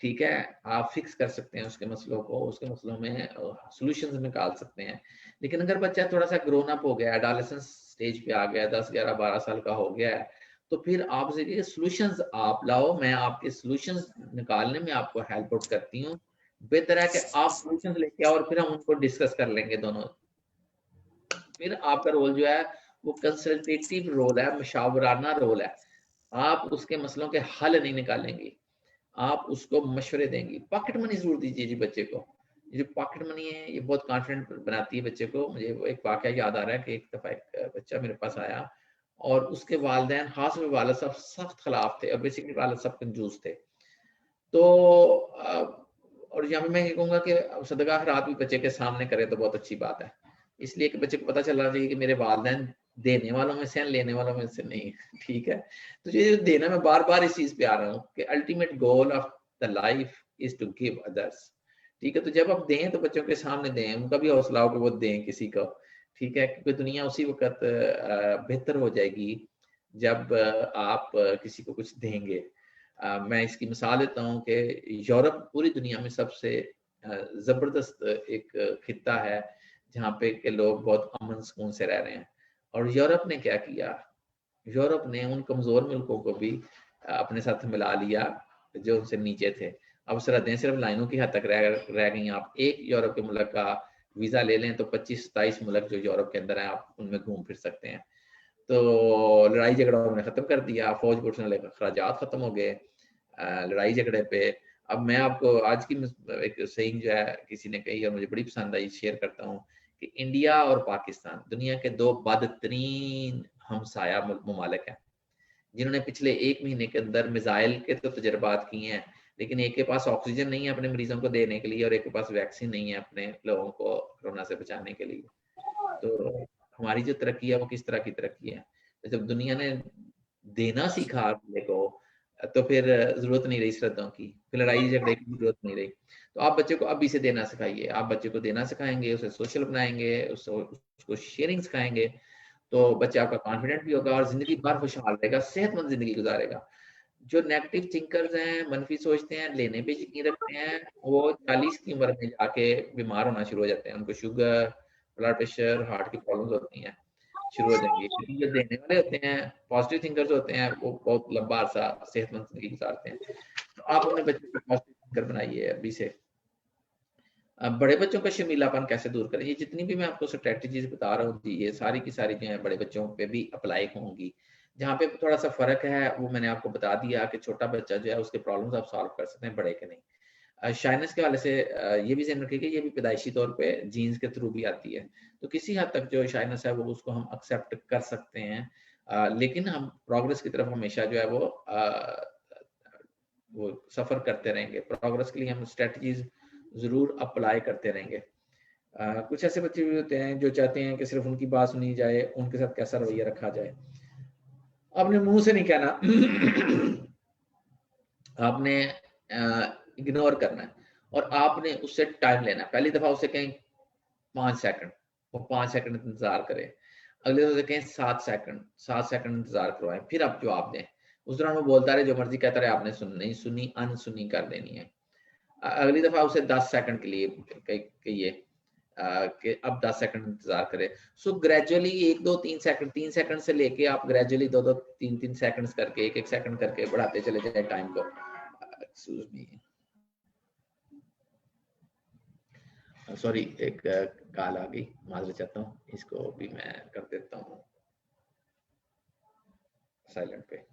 ठीक है, आप फिक्स कर सकते हैं उसके मसलों को, उसके मसलों में सॉल्यूशंस निकाल सकते हैं। लेकिन अगर बच्चा थोड़ा सा ग्रोन अप हो गया, एडोलेसेंस स्टेज पे आ गया, 10, 11, 12 साल का हो गया है, तो फिर आप सॉल्यूशंस आप लाओ, मैं आपके सॉल्यूशंस निकालने में आपको हेल्प आउट करती हूँ। बेहतर है कि आप सॉल्यूशंस लेके आओ और फिर हम उनको डिस्कस कर लेंगे दोनों। फिर आपका रोल जो है वो कंसल्टेटिव रोल है, मशावराना रोल है। आप उसके मसलों के हल नहीं निकालेंगे, आप उसको मशवरे देंगी। पॉकेट मनी जरूर दीजिए जी बच्चे को, ये जो पॉकेट मनी है ये बहुत कॉन्फिडेंट बनाती है बच्चे को। मुझे वो एक वाकया याद आ रहा है कि एक दफ़ा एक बच्चा मेरे पास आया और उसके वालिदैन, खास में वालिद साहब सख्त खिलाफ थे और बेसिकली वालिद साहब कंजूस थे। तो और यहाँ पे मैं ये कहूँगा कि सदका खैरात भी बच्चे के सामने करे तो बहुत अच्छी बात है। इसलिए कि बच्चे को पता चलना चाहिए कि मेरे वालिदैन देने वालों में से हैं, लेने वालों में से नहीं। ठीक है, तो ये देना, मैं बार बार इस चीज़ पे आ रहा हूँ कि ultimate goal of the life is to give others. ठीक है, तो जब आप दें तो बच्चों के सामने दें, उनका भी हौसला हो कि वो दें किसी को। ठीक है, क्योंकि दुनिया उसी वक्त बेहतर हो जाएगी जब आप किसी को कुछ देंगे। मैं इसकी मिसाल देता हूँ कि यूरोप पूरी दुनिया में सबसे ज़बरदस्त एक खित्ता है जहाँ पे के लोग बहुत अमन सुकून से रह रहे हैं। और यूरोप ने क्या किया, यूरोप ने उन कमज़ोर मुल्कों को भी अपने साथ मिला लिया जो उनसे नीचे थे। अब सरहदें सिर्फ लाइनों की हद तक रह गई। आप एक यूरोप के मुल्क का वीज़ा ले लें तो 25-27 मुल्क जो यूरोप के अंदर हैं आप उनमें घूम फिर सकते हैं। तो लड़ाई झगड़ा उन्होंने ख़त्म कर दिया, फ़ौज पुलिस वाले अखराजात ख़त्म हो गए लड़ाई झगड़े पे। अब मैं आपको आज की एक सेइंग जो है किसी ने कही और मुझे बड़ी पसंद आई, शेयर करता हूँ कि इंडिया और पाकिस्तान दुनिया के 2 बदतरीन हमसाया ममालिक हैं, जिन्होंने पिछले 1 महीने के अंदर मिसाइल के तो तजर्बात किए हैं, लेकिन एक के पास ऑक्सीजन नहीं है अपने मरीजों को देने के लिए और एक के पास वैक्सीन नहीं है अपने लोगों को कोरोना से बचाने के लिए। तो हमारी जो तरक्की है वो किस तरह की तरक्की है? तो जब दुनिया ने देना सीखा अगले को, तो फिर ज़रूरत नहीं रही श्रद्धाओं की, फिर लड़ाई झगड़े की ज़रूरत नहीं रही। तो आप बच्चे को अभी से देना सिखाइए। आप बच्चे को देना सिखाएँगे, उसे सोशल बनाएँगे, उसको शेयरिंग सिखाएँगे, तो बच्चा आपका कॉन्फिडेंट भी होगा और ज़िंदगी भर खुशहाल रहेगा, सेहतमंद ज़िंदगी गुज़ारेगा। जो नेगेटिव थिंकर्स हैं, मनफी सोचते हैं, लेने पे यकीन रखते हैं, वो 40 की उम्र में जाके बीमार होना शुरू हो जाते हैं। उनको शुगर, ब्लड प्रेशर, हार्ट की प्रॉब्लम्स होती हैं, शुरू हो जाएँगी। लेकिन जो देने वाले होते हैं, पॉजिटिव थिंकर्स होते हैं, वो बहुत लंबा अरसा सेहतमंद ज़िंदगी गुज़ारते हैं। तो आप अपने बच्चे को पॉजिटिव थिंकर बनाइए अभी से। बड़े बच्चों का शर्मीलापन कैसे दूर करें? ये जितनी भी मैं आपको स्ट्रैटेजीज़ बता रहा हूँ जी, ये सारी की सारी जो हैं बड़े बच्चों पे भी अप्लाई होंगी। जहाँ पे थोड़ा-सा फ़र्क है वो मैंने आपको बता दिया कि छोटा बच्चा जो है उसके प्रॉब्लम्स आप सॉल्व कर सकते हैं, बड़े के नहीं। शाइनेस के हवाले से ये भी ज़हन रखिए कि ये भी पैदाइशी तौर पे जीन्स के थ्रू भी आती है। तो किसी हद तक जो शाइनेस है वो उसको हम एक्सेप्ट कर सकते हैं। लेकिन हम प्रोग्रेस की तरफ हमेशा जो है वो सफ़र करते रहेंगे। प्रोग्रेस के लिए हम स्ट्रैटेजीज़ ज़रूर अप्लाई करते रहेंगे। कुछ ऐसे बच्चे भी होते हैं जो चाहते हैं कि सिर्फ उनकी बात सुनी जाए, उनके साथ कैसा रवैया रखा जाए। आपने मुँह से नहीं कहना, आपने इग्नोर करना है और आपने उससे टाइम लेना है। पहली दफ़ा उसे कहें 5 सेकंड, वो 5 सेकंड इंतज़ार करे। अगले दफ़ा उसे कहें 7 सेकंड, 7 सेकंड इंतज़ार करवाएँ, फिर आप जवाब दें। उस दौरान वो बोलता रहे, जो मर्ज़ी कहता रहे, आपने नहीं सुनी, अनसुनी कर देनी है। अगली दफ़ा उसे 10 सेकंड के लिए कहिए कि अब 10 सेकंड इंतज़ार करें। सो ग्रेजुअली 1, 2, 3 सेकंड से लेके आप ग्रेजुअली 2-2, 3-3 सेकंड्स करके 1-1 सेकंड करके बढ़ाते चले जाएँ टाइम को। Excuse me. सॉरी, एक कॉल आ गई, माज़रत चाहता हूँ। इसको भी मैं कर देता हूँ साइलेंट पे।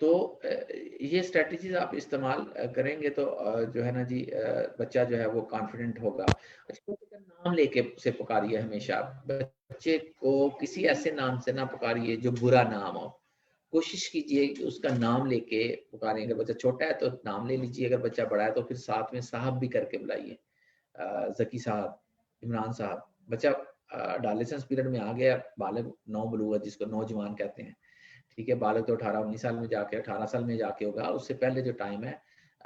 तो ये स्ट्रैटेजीज़ आप इस्तेमाल करेंगे तो जो है ना जी, बच्चा जो है वो कॉन्फिडेंट होगा। अच्छा, बच्चे का नाम लेके उसे पुकारिए हमेशा। बच्चे को किसी ऐसे नाम से ना पुकारिए जो बुरा नाम हो। कोशिश कीजिए कि उसका नाम लेके पुकारें। अगर बच्चा छोटा है तो नाम ले लीजिए, अगर बच्चा बड़ा है तो फिर साथ में साहब भी करके बुलाइए। ज़की साहब, इमरान साहब। बच्चा एडोलेसेंस पीरियड में आ गया, बालिग नौबलूग़ जिसको नौजवान कहते हैं। ठीक है, बालक तो 18-19 साल में जाके 18 साल में जाके होगा। उससे पहले जो टाइम है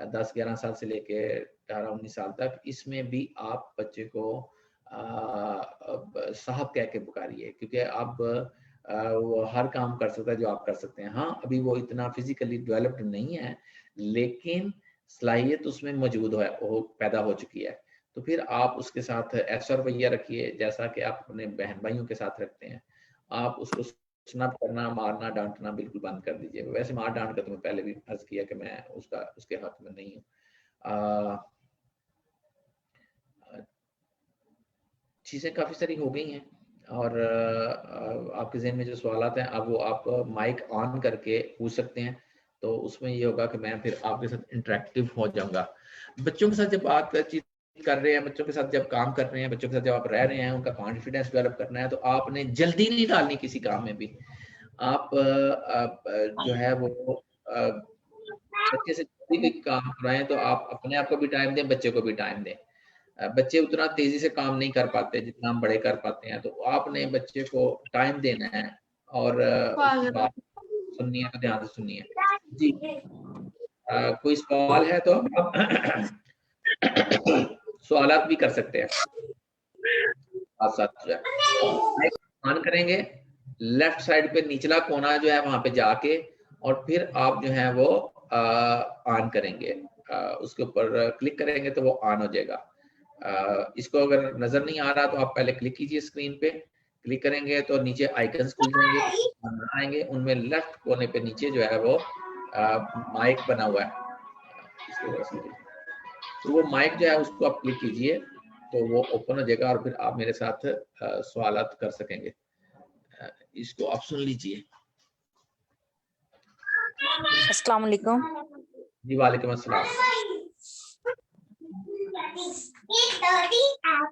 10-11 साल से लेके 18-19 साल तक, इसमें भी आप बच्चे को साहब कह के पुकारिए, क्योंकि अब वो हर काम कर सकता है जो आप कर सकते हैं। हाँ, अभी वो इतना फिजिकली डेवलप्ड नहीं है, लेकिन सलाहियत उसमें मौजूद है, वो पैदा हो चुकी है। तो फिर आप उसके साथ ऐसा रवैया रखिए जैसा कि आप अपने बहन भाइयों के साथ रखते हैं। आप उसको स्नब करना, मारना, डाँटना बिल्कुल बंद कर दीजिए। वैसे मार-डाँट का तो मैं पहले भी अर्ज़ किया कि मैं उसके हक में नहीं हूँ। चीज़ें काफ़ी सारी हो गई हैं। और आपके जहन में जो सवाल हैं अब वो आप माइक ऑन करके पूछ सकते हैं। तो उसमें ये होगा कि मैं फिर आपके साथ इंटरेक्टिव हो जाऊंगा। बच्चों के साथ जब बातचीत कर रहे हैं, बच्चों के साथ जब काम कर रहे हैं, बच्चों के साथ जब आप रह रहे हैं, उनका कॉन्फिडेंस डेवलप करना है, तो आपने जल्दी नहीं डालनी किसी काम में भी। आप जो है वो बच्चे से जल्दी भी काम कराएं तो आप अपने आप को भी टाइम दें, बच्चे को भी टाइम दें। बच्चे उतना तेजी से काम नहीं कर पाते जितना हम बड़े कर पाते हैं, तो आपने बच्चे को टाइम देना है और उसकी बात सुननी है तो ध्यान से सुनिए। जी, कोई सवाल है तो आप सवालात भी कर सकते हैं साथ साथ। जो है ऑन करेंगे, लेफ्ट साइड पे निचला कोना जो है वहां पे जाके और फिर आप जो है वो ऑन करेंगे, उसके ऊपर क्लिक करेंगे तो वो ऑन हो जाएगा। इसको अगर नजर नहीं आ रहा तो आप पहले क्लिक कीजिए स्क्रीन पे, क्लिक करेंगे तो नीचे आइकन्स खुल जाएंगे, आएंगे उनमें लेफ्ट कोने पे नीचे जो है वो माइक बना हुआ है, तो वो माइक जो है उसको आप क्लिक कीजिए तो वो ओपन हो जाएगा और फिर आप मेरे साथ सवालात कर सकेंगे। इसको आप सुन लीजिए। अस्सलाम वालेकुम। जी वालेकुम अस्सलाम।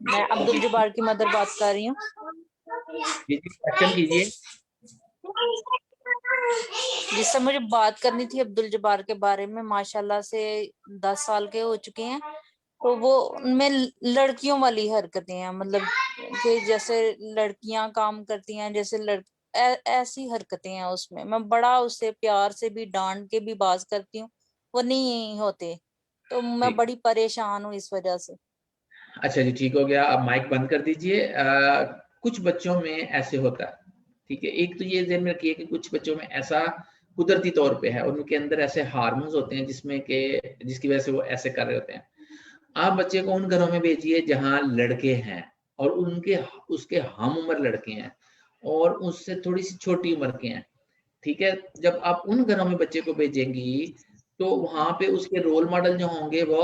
मैं अब्दुल जब्बार की मदर बात कर रही हूँ। क्वेश्चन कीजिए। जिससे मुझे बात करनी थी अब्दुल जब्बार के बारे में। माशाल्लाह से 10 साल के हो चुके हैं, तो वो उनमें लड़कियों वाली हरकतें हैं, मतलब कि जैसे लड़कियां काम करती हैं जैसे ऐसी हरकतें हैं उसमें। मैं बड़ा उससे प्यार से भी डांट के भी बात करती हूँ, वो नहीं होते, तो मैं बड़ी परेशान हूँ इस वजह से। अच्छा जी, ठीक हो गया। आप माइक बंद कर दीजिए। कुछ बच्चों में ऐसे होता है, ठीक है। एक तो ये ध्यान में रखिए कि कुछ बच्चों में ऐसा कुदरती तौर पे है, उनके अंदर ऐसे हार्मोन्स होते हैं जिसमें के जिसकी वजह से वो ऐसे कर रहे होते हैं। आप बच्चे को उन घरों में भेजिए जहाँ लड़के हैं और उनके उसके हम उम्र लड़के हैं और उससे थोड़ी सी छोटी उम्र के हैं, ठीक है। जब आप उन घरों में बच्चे को भेजेंगी तो वहां पे उसके रोल मॉडल जो होंगे वो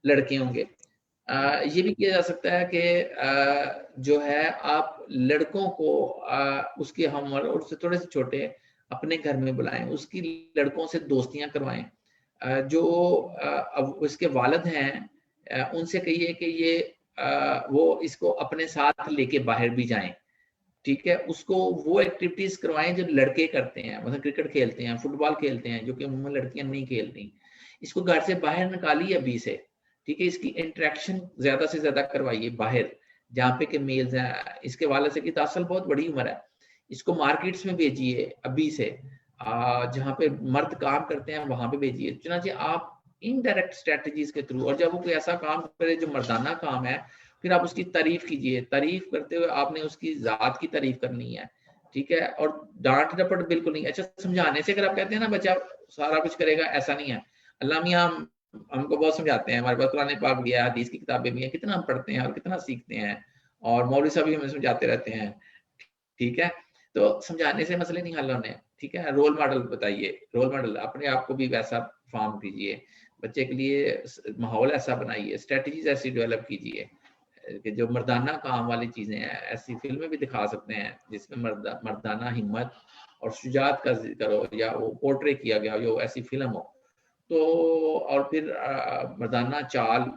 लड़के होंगे। ये भी किया जा सकता है कि जो है आप लड़कों को उसके हम उम्र और उससे थोड़े से छोटे अपने घर में बुलाएं, उसकी लड़कों से दोस्तियां करवाएं। जो अब उसके वालिद हैं उनसे कहिए कि ये वो इसको अपने साथ लेके बाहर भी जाएं, ठीक है। उसको वो एक्टिविटीज करवाएं जो लड़के करते हैं, मतलब क्रिकेट खेलते हैं, फुटबॉल खेलते हैं, जो कि उम्र लड़कियां नहीं खेलती। इसको घर से बाहर निकालिए अभी से, ठीक है। इसकी इंटरेक्शन ज्यादा से ज्यादा करवाइए बाहर, जहाँ पे के मेल्स हैं। इसके वाले से की 10 साल बहुत बड़ी उम्र है। इसको मार्केट्स में भेजिए अभी से, जहाँ पे मर्द काम करते हैं वहां पे भेजिए। चुनाचे आप इनडायरेक्ट स्ट्रेटजीज के थ्रू, और जब वो कोई ऐसा काम करे जो मर्दाना काम है, फिर आप उसकी तारीफ कीजिए। तारीफ करते हुए आपने उसकी जात की तारीफ करनी है, ठीक है। और डांट डपट बिल्कुल नहीं। अच्छा, समझाने से अगर आप कहते हैं ना बच्चा सारा कुछ करेगा, ऐसा नहीं है। अल्लाह मियां हमको बहुत समझाते हैं, हमारे पास कुरान पाक भी है, हदीस की किताबें भी हैं, कितना हम पढ़ते हैं और कितना सीखते हैं, और मौलवी साहब भी हमें समझाते रहते हैं, ठीक है। तो समझाने से मसले नहीं हल होने, ठीक है। रोल मॉडल बताइए, रोल मॉडल अपने आप को भी वैसा फॉर्म कीजिए, बच्चे के लिए माहौल ऐसा बनाइए, स्ट्रेटजीज ऐसी डेवलप कीजिए कि जो मर्दाना काम वाली चीजें हैं। ऐसी फिल्में भी दिखा सकते हैं जिसमें मर्दाना हिम्मत और शुजात का जिक्र हो, या वो पोर्ट्रे किया गया हो, जो ऐसी फिल्म हो। तो और फिर मर्दाना चाल,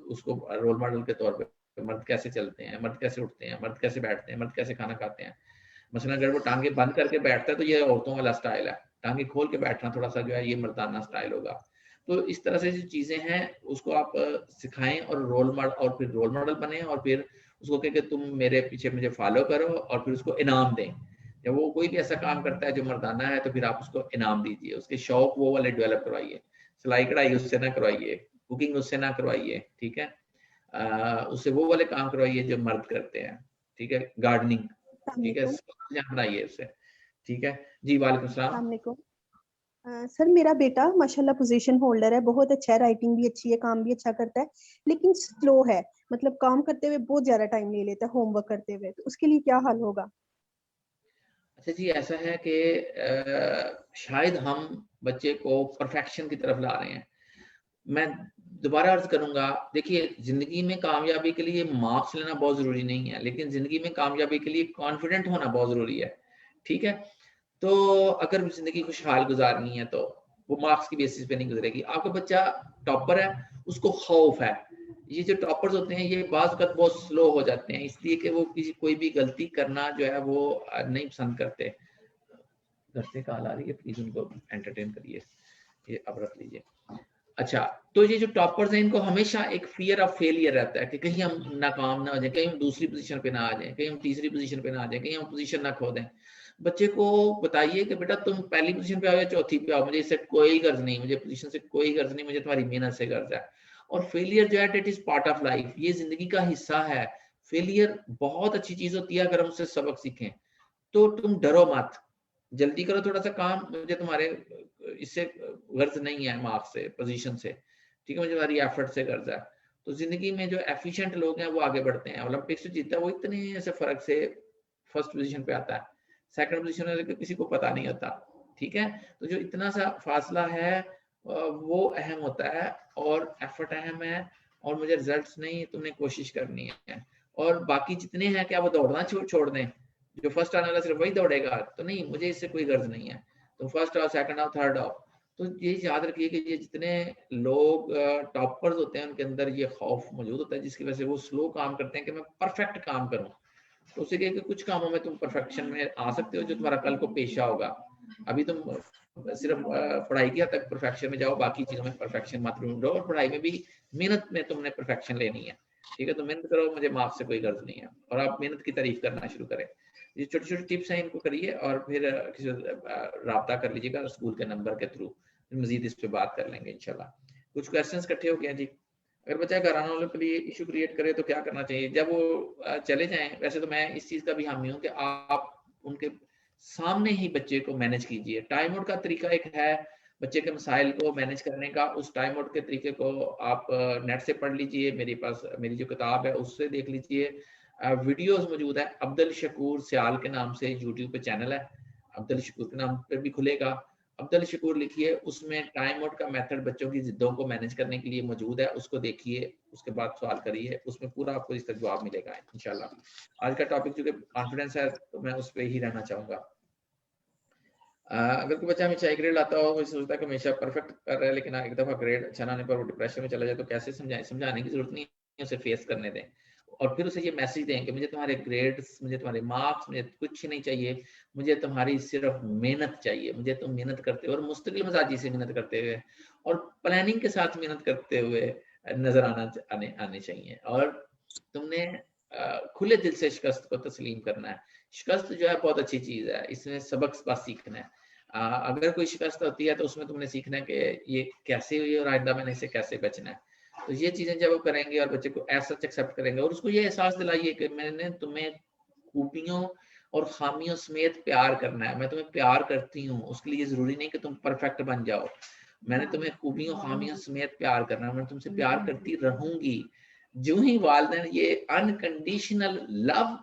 उसको रोल मॉडल के तौर पे मर्द कैसे चलते हैं, मर्द कैसे उठते हैं, मर्द कैसे बैठते हैं, मर्द कैसे खाना खाते हैं। मसलन अगर वो टांगे बंद करके बैठता है तो ये औरतों वाला स्टाइल है, टांगे खोल के बैठना थोड़ा सा जो है ये मर्दाना स्टाइल होगा। तो इस तरह से जो चीजें हैं उसको आप सिखाएं और रोल मॉडल, और फिर रोल मॉडल बने, और फिर उसको कहें कि तुम मेरे पीछे मुझे फॉलो करो, और फिर उसको इनाम दें। जब वो कोई भी ऐसा काम करता है जो मर्दाना है तो फिर आप उसको इनाम दीजिए। उसके शौक वो वाले डेवलप करवाइए, सिलाई कढ़ाई उससे ना करवाइए, कुकिंग उससे ना करवाइए, ठीक है। उससे वो वाले काम करवाइए जो मर्द करते हैं, ठीक है। गार्डनिंग, ठीक है, बनाइए उससे, ठीक है। जी वालेकुम सलाम। सर मेरा बेटा माशाल्लाह पोजीशन होल्डर है, बहुत अच्छा है, राइटिंग भी अच्छी है, काम भी अच्छा करता है, लेकिन स्लो है। मतलब काम करते हुए बहुत ज्यादा टाइम ले लेता है, होमवर्क करते हुए। तो उसके लिए क्या हल होगा? अच्छा जी, ऐसा है कि शायद हम बच्चे को परफेक्शन की तरफ ला रहे हैं। मैं दोबारा अर्ज करूंगा, देखिए जिंदगी में कामयाबी के लिए मार्क्स लेना बहुत जरूरी नहीं है, लेकिन जिंदगी में कामयाबी के लिए कॉन्फिडेंट होना बहुत जरूरी है। ठीक है, तो अगर जिंदगी खुशहाल गुजारनी है तो वो मार्क्स की बेसिस पे नहीं गुजरेगी। आपका बच्चा टॉपर है, उसको खौफ है। ये जो टॉपर्स होते हैं ये बाज़ वक़्त बहुत स्लो हो जाते हैं, इसलिए कि वो किसी कोई भी गलती करना जो है वो नहीं पसंद करते। घर से कॉल आ रही है, प्लीज उनको एंटरटेन करिए, ये अब रख लीजिए। अच्छा, तो ये जो टॉपर्स हैं इनको हमेशा एक फियर ऑफ फेलियर रहता है कि कहीं हम नाकाम ना हो जाए, कहीं हम दूसरी पोजीशन पे ना आ जाएं, कहीं हम तीसरी पोजीशन पे ना आ जाएं, कहीं हम पोजीशन ना खो दें। बच्चे को बताइए कि बेटा तुम पहली पोजीशन पे आओ या चौथी पे आओ, मुझे इससे कोई गर्ज नहीं, मुझे पोजीशन से कोई गर्ज नहीं, मुझे तुम्हारी मेहनत से गर्ज है। और फेलियर जो है it is part of life, ये जिंदगी का हिस्सा है। फेलियर बहुत अच्छी चीज होती है अगर हम उससे सबक सीखें। तो तुम डरो मत, जल्दी करो थोड़ा सा काम, मुझे तुम्हारे इससे गर्ज नहीं है, मार्क्स से, पोजीशन से, ठीक है, मुझे तुम्हारी एफर्ट से गर्ज है। तो जिंदगी में जो एफिशिएंट लोग हैं वो आगे बढ़ते हैं, ओलंपिक्स जीतता है वो इतने ऐसे फर्क से फर्स्ट पोजीशन पे आता है, सेकंड पोजीशन में किसी को पता नहीं होता। ठीक है, तो जो इतना सा फासला है वो अहम होता है, और एफर्ट अहम है, और मुझे रिजल्ट्स नहीं, तुमने कोशिश करनी है। और बाकी जितने हैं क्या वो दौड़ना छोड़ दें, जो फर्स्ट आने वाला सिर्फ वही दौड़ेगा? तो नहीं, मुझे इससे कोई गर्ज नहीं है, तुम फर्स्ट आओ, सेकंड आओ, थर्ड आओ। तो ये याद रखिए कि ये जितने लोग टॉपर्स होते हैं उनके अंदर ये खौफ मौजूद होता है, जिसकी वजह से वो स्लो काम करते हैं कि मैं परफेक्ट काम करूं। तो उसे कहे कि कुछ कामों में तुम परफेक्शन में आ सकते हो जो तुम्हारा कल को पेशा होगा। अभी तुम सिर्फ पढ़ाई की हद तक परफेक्शन में जाओ, बाकी चीजों में परफेक्शन मत ढूंढो, और पढ़ाई में भी मेहनत में तुमने परफेक्शन लेनी है। ठीक है, तो मेहनत करो, मुझे मार्क्स से कोई गर्ज नहीं है, और आप मेहनत की तारीफ करना शुरू करें। ये छोटी छोटी टिप्स हैं, इनको करिए, और फिर किसी राब्ता कर लीजिएगा स्कूल के नंबर के थ्रू, मजीद इस पे बात कर लेंगे इंशाल्लाह। कुछ क्वेश्चंस इकट्ठे हो गए जी। अगर बच्चा घर आने वालों के लिए इशू क्रिएट करे तो क्या करना चाहिए? जब वो चले जाएं, वैसे तो मैं इस चीज का भी हामी हूँ कि आप उनके सामने ही बच्चे को मैनेज कीजिए। टाइम आउट का तरीका एक है बच्चे के मसाइल को मैनेज करने का, उस टाइम आउट के तरीके को आप नेट से पढ़ लीजिए, मेरे पास मेरी जो किताब है उससे देख लीजिए, वीडियोस मौजूद है। अब्दुल शकूर सियाल के नाम से यूट्यूब पे चैनल है, अब्दुल शकूर के नाम पे भी खुलेगा, अब्दुल शकूर लिखिए, उसमें टाइम आउट का मेथड बच्चों की जिद्दों को मैनेज करने के लिए मौजूद है, उसको देखिए, उसके बाद सवाल करिए, उसमें पूरा आपको इसका जवाब मिलेगा इंशाल्लाह। आज का टॉपिक चूंकि कॉन्फिडेंस है तो मैं उस पर ही रहना चाहूंगा। अगर कोई बच्चा हमेशा एक ग्रेड लाता हो, वो सोचता है कि हमेशा परफेक्ट कर रहा है, लेकिन एक दफा ग्रेड अच्छा ना आने पर वो डिप्रेशन में चला जाए, तो कैसे समझाएं? समझाने की जरूरत नहीं है, उसे फेस करने दें, और फिर उसे ये मैसेज दें कि मुझे तुम्हारे ग्रेड्स, मुझे तुम्हारे मार्क्स, मुझे कुछ नहीं चाहिए, मुझे तुम्हारी सिर्फ मेहनत चाहिए, मुझे तुम मेहनत करते हुए और मुस्तकिल मजाजी से मेहनत करते हुए और प्लानिंग के साथ मेहनत करते हुए नजर आने चाहिए, और तुमने खुले दिल से शिकस्त को तस्लीम करना है। शिकस्त जो है बहुत अच्छी चीज है, इसमें सबक बस सीखना है। अगर कोई शिकस्त होती है तो उसमें तुमने सीखना है कि ये कैसे हुई और आइंदा मैंने इसे कैसे बचना है। तो ये चीजें जब वो करेंगे और बच्चे को ऐसा एक्सेप्ट करेंगे, और उसको ये एहसास दिलाइए कि मैंने तुम्हें खूबियों और खामियों समेत प्यार करना है, मैं तुम्हें प्यार करती हूँ, उसके लिए जरूरी नहीं कि तुम परफेक्ट बन जाओ, मैंने तुम्हें खूबियों खामियों समेत प्यार करना है, मैं तुमसे प्यार करती रहूंगी। जो ही वालिदैन ये अनकंडीशनल लव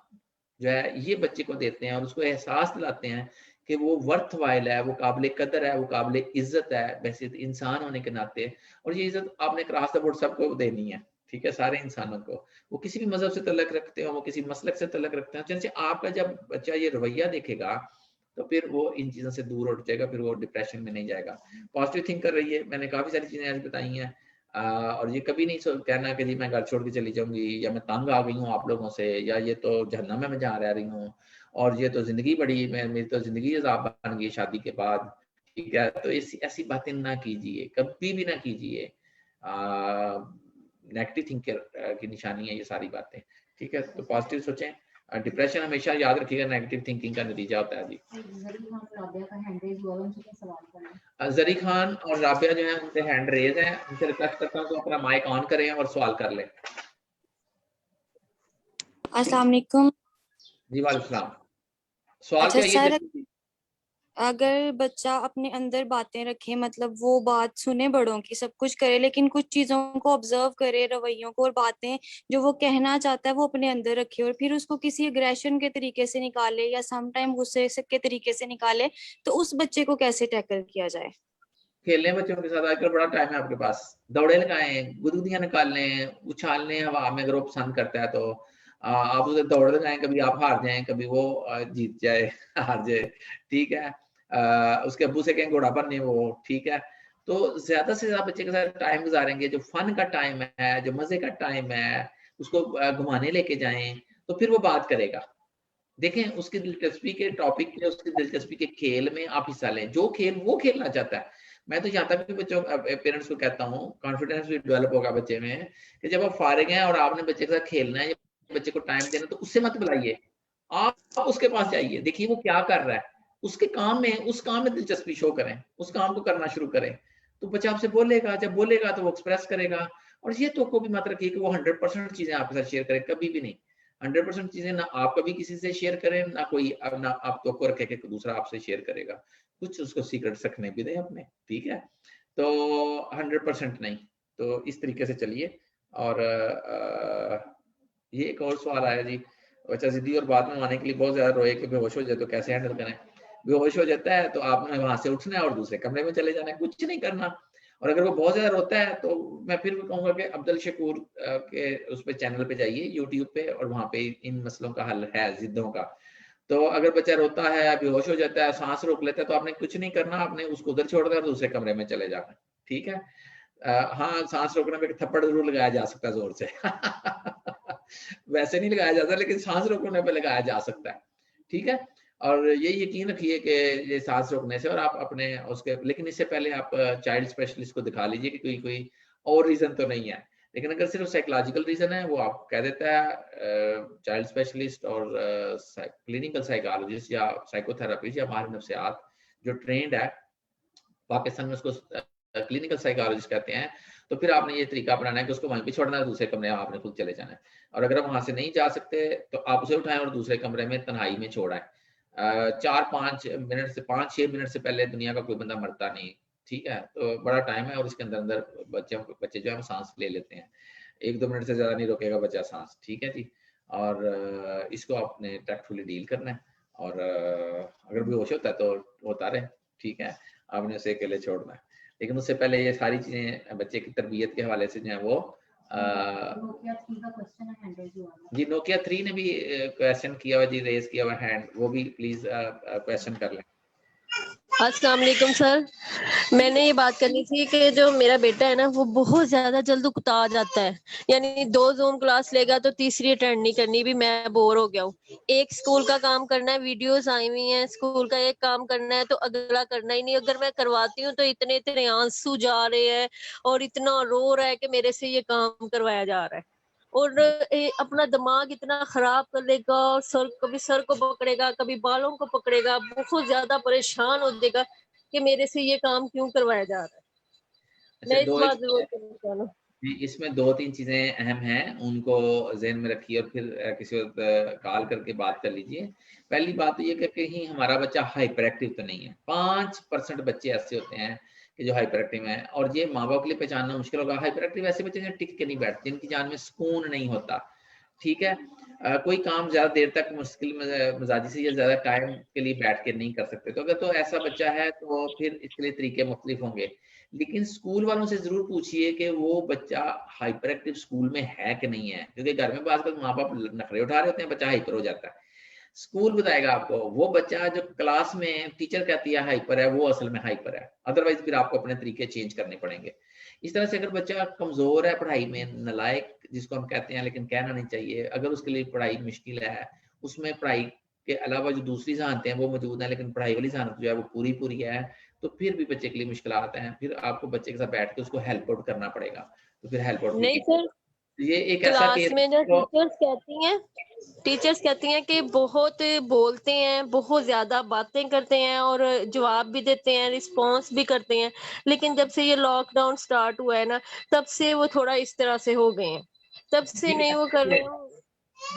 जो है ये बच्चे को देते हैं और उसको एहसास दिलाते हैं कि वो वर्थ वाइल है, वो काबिल कदर है, वो काबिल इज्जत है वैसे इंसान होने के नाते, और ये इज्जत आपने क्रॉस द बोर्ड सबको देनी है। ठीक है, सारे इंसानों को, वो किसी भी मजहब से तल्लक रखते हो, वो किसी मसलक से तल्लक रखते हैं, जैसे आपका जब बच्चा ये रवैया देखेगा तो फिर वो इन चीजों से दूर उठ जाएगा, फिर वो डिप्रेशन में नहीं जाएगा। पॉजिटिव थिंक कर रही है, मैंने काफी सारी चीजें आज बताई हैं, और ये कभी नहीं कहना कि जी मैं घर छोड़ के चली जाऊंगी, या मैं तंग आ गई हूँ आप लोगों से, या ये तो जहन्नम में मैं जहाँ रह रही हूँ, और ये तो जिंदगी बड़ी, मेरी तो जिंदगी अज़ाब बन गई शादी के बाद। ठीक है, तो ऐसी बातें ना कीजिए, कभी भी ना कीजिए। नेगेटिव थिंकर की निशानी है ये सारी बातें। ठीक है, तो पॉजिटिव सोचें। डिप्रेशन हमेशा याद रखिएगा नेगेटिव थिंकिंग का नतीजा होता है जी। जरी खान और राबिया जो है उनसे हैंड रेज है, उनसे रिक्वेस्ट करता हूँ तो अपना माइक ऑन करें और सवाल कर लें। अस्सलाम वालेकुम। जी वालेकुम सलाम। सवाल अच्छा क्या सर, अगर बच्चा अपने अंदर बातें रखे, मतलब वो बात सुने बड़ों की, सब कुछ करे, लेकिन कुछ चीजों को ऑब्जर्व करे, रवैयों को, और बातें जो वो कहना चाहता है वो अपने अंदर रखे, और फिर उसको किसी एग्रेशन के तरीके से निकाले या सम टाइम गुस्से के तरीके से निकाले, तो उस बच्चे को कैसे टैकल किया जाए? खेलने बच्चों के साथ आजकल बड़ा टाइम है आपके पास, दौड़े लगाएं, गुदगुदियां निकाल लें, उछालने हवा में, अगर वो पसंद करता है तो आप उसे दौड़ लगाएं, कभी आप हार जाएं, कभी वो जीत जाए हार जाए, ठीक है। उसके अब्बू से कहें घोड़ा बनने वो, ठीक है। तो ज्यादा से ज्यादा बच्चे के साथ टाइम गुजारेंगे, जो फन का टाइम है, जो मजे का टाइम है, उसको घुमाने लेके जाएं, तो फिर वो बात करेगा। देखें उसकी दिलचस्पी के टॉपिक पे, उसकी दिलचस्पी के खेल में आप हिस्सा लें, जो खेल वो खेलना चाहता है। मैं तो यहाँ तक भी बच्चों पेरेंट्स को कहता हूँ, कॉन्फिडेंस भी डेवलप होगा बच्चे में, कि जब आप फारिग हैं और आपने बच्चे के साथ खेलना है, बच्चे को टाइम देना, तो उससे मत बुलाइए, आप उसके पास जाइए, देखिए वो क्या कर रहा है, उसके काम में, उस काम में दिलचस्पी शो करें, उस काम को करना शुरू करें, तो बच्चा आपसे बोलेगा, जब बोलेगा तो वो एक्सप्रेस करेगा। और ये तो को भी मत रखिए कि वो 100% चीजें आपके साथ शेयर करे, कभी भी नहीं। 100% चीजें ना आप कभी किसी से शेयर करें, ना कोई, ना आप तो को रखे कि दूसरा आपसे शेयर करेगा, कुछ उसको सीक्रेट रखने भी दें अपने, ठीक है। तो 100% नहीं, तो इस तरीके से चलिए। और ये एक और सवाल आया जी, बच्चा जिद्दी और बाद में आने के लिए बहुत ज्यादा रोए कि बेहोश हो जाए तो कैसे हैंडल करें। बेहोश हो जाता है तो आपने वहां से उठना है और दूसरे कमरे में चले जाना है, कुछ नहीं करना। और अगर वो बहुत ज्यादा रोता है तो मैं फिर भी कहूंगा कि अब्दुल शकूर के उस पे चैनल पे जाइए यूट्यूब पे, और वहां पे इन मसलों का हल है, जिद्दों का। तो अगर बच्चा रोता है, बेहोश हो जाता है, सांस रोक लेता है, तो आपने कुछ नहीं करना, आपने उसको उधर छोड़ देना और दूसरे कमरे में चले जाना, ठीक है। हाँ, सांस रोकने पे थप्पड़ जरूर लगाया जा सकता है जोर से वैसे नहीं लगाया जाता, लेकिन सांस रोकने पे लगाया जा सकता है, ठीक है। और ये यकीन रखिए कि ये सांस रोकने से, और आप अपने उसके, लेकिन इससे पहले आप चाइल्ड स्पेशलिस्ट को दिखा लीजिए कि कोई और रीजन तो नहीं है। लेकिन अगर सिर्फ साइकोलॉजिकल रीजन है, वो आप कह देता है चाइल्ड स्पेशलिस्ट और क्लिनिकल साइकोलॉजिस्ट या साइकोथेरेपिस्ट या माहिर नफ्सियात जो ट्रेंड है, पाकिस्तान में उसको क्लिनिकल साइकोलॉजिस्ट कहते हैं। तो फिर आपने ये तरीका अपनाना है कि उसको वहीं पे छोड़ना है, दूसरे कमरे में आपने खुद चले जाना है। और अगर आप वहां से नहीं जा सकते तो आप उसे उठाएं और दूसरे कमरे में तन्हाई में छोड़ाएं। 4-5 मिनट से 5-6 मिनट से पहले दुनिया का कोई बंदा मरता नहीं, ठीक है। तो बड़ा टाइम है, और इसके अंदर अंदर बच्चे जो है सांस ले लेते हैं। 1-2 मिनट से ज्यादा नहीं रोकेगा बच्चा सांस, ठीक है जी। और इसको आपने टैक्टफुली डील करना है। और अगर बेहोश होता है तो होता रहे, ठीक है, आपने उसे अकेले छोड़ना है। लेकिन उससे पहले ये सारी चीजें बच्चे की तरबियत के हवाले से जो है वो जी, नोकिया 3 ने भी क्वेश्चन किया हुआ जी, रेज किया हुआ हैंड, वो भी प्लीज क्वेश्चन कर लें। अस्सलाम वालेकुम सर, मैंने ये बात करनी थी कि जो मेरा बेटा है ना, वो बहुत ज्यादा जल्द उकता जाता है। यानी 2 जूम क्लास लेगा तो तीसरी अटेंड नहीं करनी, भी मैं बोर हो गया हूँ। एक स्कूल का काम करना है, वीडियोस आई हुई हैं, स्कूल का एक काम करना है तो अगला करना ही नहीं। अगर मैं करवाती हूँ तो इतने इतने आंसू जा रहे हैं और इतना रो रहा है कि मेरे से ये काम करवाया जा रहा है, और अपना दिमाग इतना खराब कर लेगा, और कभी सर को पकड़ेगा, कभी बालों को पकड़ेगा, बहुत ज्यादा परेशान हो जाएगा कि मेरे से ये काम क्यों करवाया जा रहा है। मैं इस बात जरूर जी, इसमें 2-3 चीजें अहम हैं, उनको ज़हन में रखिए और फिर किसी वक्त कॉल करके बात कर लीजिए। पहली बात तो ये कि कहीं हमारा बच्चा हाइपर एक्टिव तो नहीं है। 5% बच्चे ऐसे होते हैं कि जो हाइपर एक्टिव हैं, और ये माँ बाप के लिए पहचानना मुश्किल होगा। हाइपर एक्टिव ऐसे बच्चे जो टिक के नहीं बैठते, जिनकी जान में सुकून नहीं होता, ठीक है। कोई काम ज्यादा देर तक मुश्किल मिजाजी से या ज्यादा टाइम के लिए बैठ के नहीं कर सकते। तो अगर तो ऐसा बच्चा है तो फिर इसके लिए तरीके मुख्तलिफ होंगे। लेकिन स्कूल वालों से जरूर पूछिए कि वो बच्चा हाइपर एक्टिव स्कूल में है कि नहीं है, क्योंकि घर में आजकल माँ बाप नखरे उठा रहे होते हैं, बच्चा हाइपर हो जाता है। स्कूल बताएगा आपको वो बच्चा जो क्लास में टीचर कहती है हाइपर है, वो असल में हाइपर है। अदरवाइज फिर आपको अपने तरीके चेंज करने पड़ेंगे। इस तरह से अगर बच्चा कमजोर है पढ़ाई में, नलायक जिसको हम कहते हैं, लेकिन कहना नहीं चाहिए, अगर उसके लिए पढ़ाई मुश्किल है, उसमें पढ़ाई के अलावा जो दूसरी जहानतें हैं वो मौजूद है, लेकिन पढ़ाई वाली जहानत जो है वो पूरी है, तो फिर भी बच्चे के लिए मुश्किल आते हैं। फिर आपको बच्चे के साथ बैठ के उसको हेल्प आउट करना पड़ेगा। तो फिर हेल्प आउट नहीं सर, ये एक ऐसा केस में जो टीचर्स कहती हैं कि बहुत बोलते हैं, बहुत ज्यादा बातें करते हैं और जवाब भी देते हैं, रिस्पॉन्स भी करते हैं, लेकिन जब से ये लॉकडाउन स्टार्ट हुआ है ना, तब से वो थोड़ा इस तरह से हो गए हैं, तब से नहीं वो कर रहे हैं।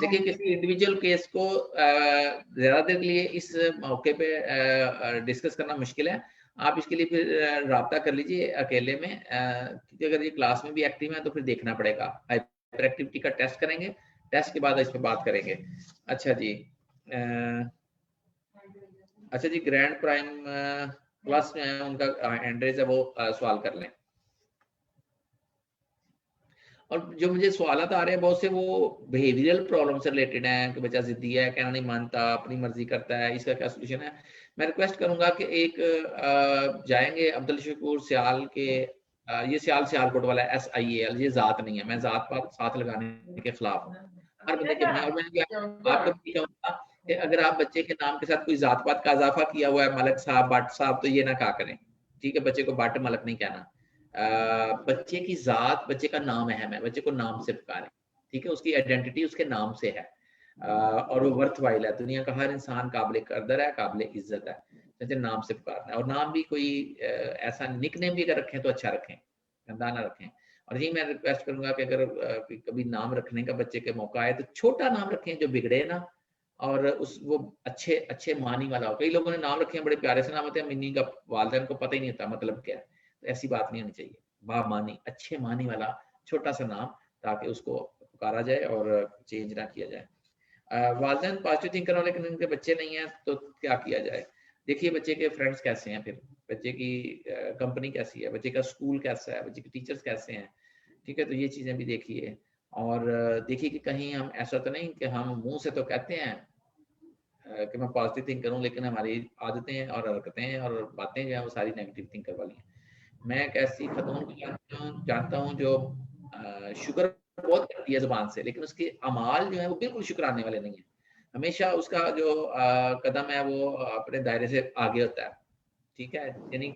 देखिए, किसी इंडिविजुअल केस को ज्यादा देर के लिए इस मौके पे डिस्कस करना मुश्किल है। आप इसके लिए फिर राब्ता कर लीजिए अकेले में, क्योंकि अगर ये क्लास में भी एक्टिव है तो फिर देखना पड़ेगा। हाइपर एक्टिविटी का टेस्ट करेंगे, टेस्ट के बाद इस पे बात करेंगे। अच्छा जी, अच्छा जी, ग्रैंड प्राइम क्लास में है उनका हैंड रेज है, वो सवाल कर लें। और जो मुझे सवालात आ रहे हैं बहुत से वो बिहेवियरल प्रॉब्लम से रिलेटेड हैं कि बच्चा जिद्दी है, कहना नहीं मानता, अपनी मर्जी करता है, इसका क्या सोल्यूशन है। मैं रिक्वेस्ट करूंगा कि एक जाएंगे अब्दुल शकूर सियाल के, ये सियालकोट वाला SIAL, ये जात नहीं है, मैं जात पात साथ लगाने के खिलाफ हूँ, हर बंदे के बनाए। और मैं आपको भी कहूंगा कि अगर आप बच्चे के नाम के साथ कोई जात पात का इजाफा किया हुआ है, मलक साहब, भट्ट साहब, तो ये ना कहा करें, ठीक है। बच्चे को भट्ट मलक नहीं कहना। बच्चे की जात, बच्चे का नाम अहम है, बच्चे को नाम से पुकारें, ठीक है। उसकी आइडेंटिटी उसके नाम से है, और वो वर्थ वाइल है। दुनिया का हर इंसान काबिल कदर है, काबिल इज्जत है, जैसे नाम से पुकारना है। और नाम भी कोई ऐसा निक नेम भी अगर रखें तो अच्छा रखें, गंदा ना रखें। और यही मैं रिक्वेस्ट करूंगा कि अगर कभी नाम रखने का बच्चे के मौका आए तो छोटा नाम रखें जो बिगड़े ना, और वो अच्छे अच्छे मानी वाला हो। कई लोगों ने नाम रखे हैं बड़े प्यारे से नाम होते हैं, मिन्नी का वालिदैन को पता ही नहीं होता मतलब क्या है। तो ऐसी बात नहीं होनी चाहिए, बामानी अच्छे मानी वाला छोटा सा नाम, ताकि उसको पुकारा जाए और चेंज ना किया जाए। वालिदैन पॉजिटिव थिंकर हो लेकिन उनके बच्चे नहीं है तो क्या किया जाए। देखिए बच्चे के फ्रेंड्स कैसे हैं, फिर बच्चे की कंपनी कैसी है, बच्चे का स्कूल कैसा है, बच्चे के टीचर्स कैसे हैं, ठीक है। तो ये चीजें भी देखिए। और देखिए कि कहीं हम ऐसा तो नहीं कि हम मुंह से तो कहते हैं कि मैं पॉजिटिव थिंक करूं, लेकिन हमारी आदतें और हरकतें और बातें जो है वो सारी नेगेटिव थिंकर वाली हैं। मैं एक ऐसी खतून को जानता हूं जो शुक्र बहुत करती है जुबान से, लेकिन उसके अमाल जो है वो बिल्कुल शुक्राने वाले नहीं है। हमेशा उसका जो कदम है वो अपने दायरे से आगे होता है, ठीक है, यानी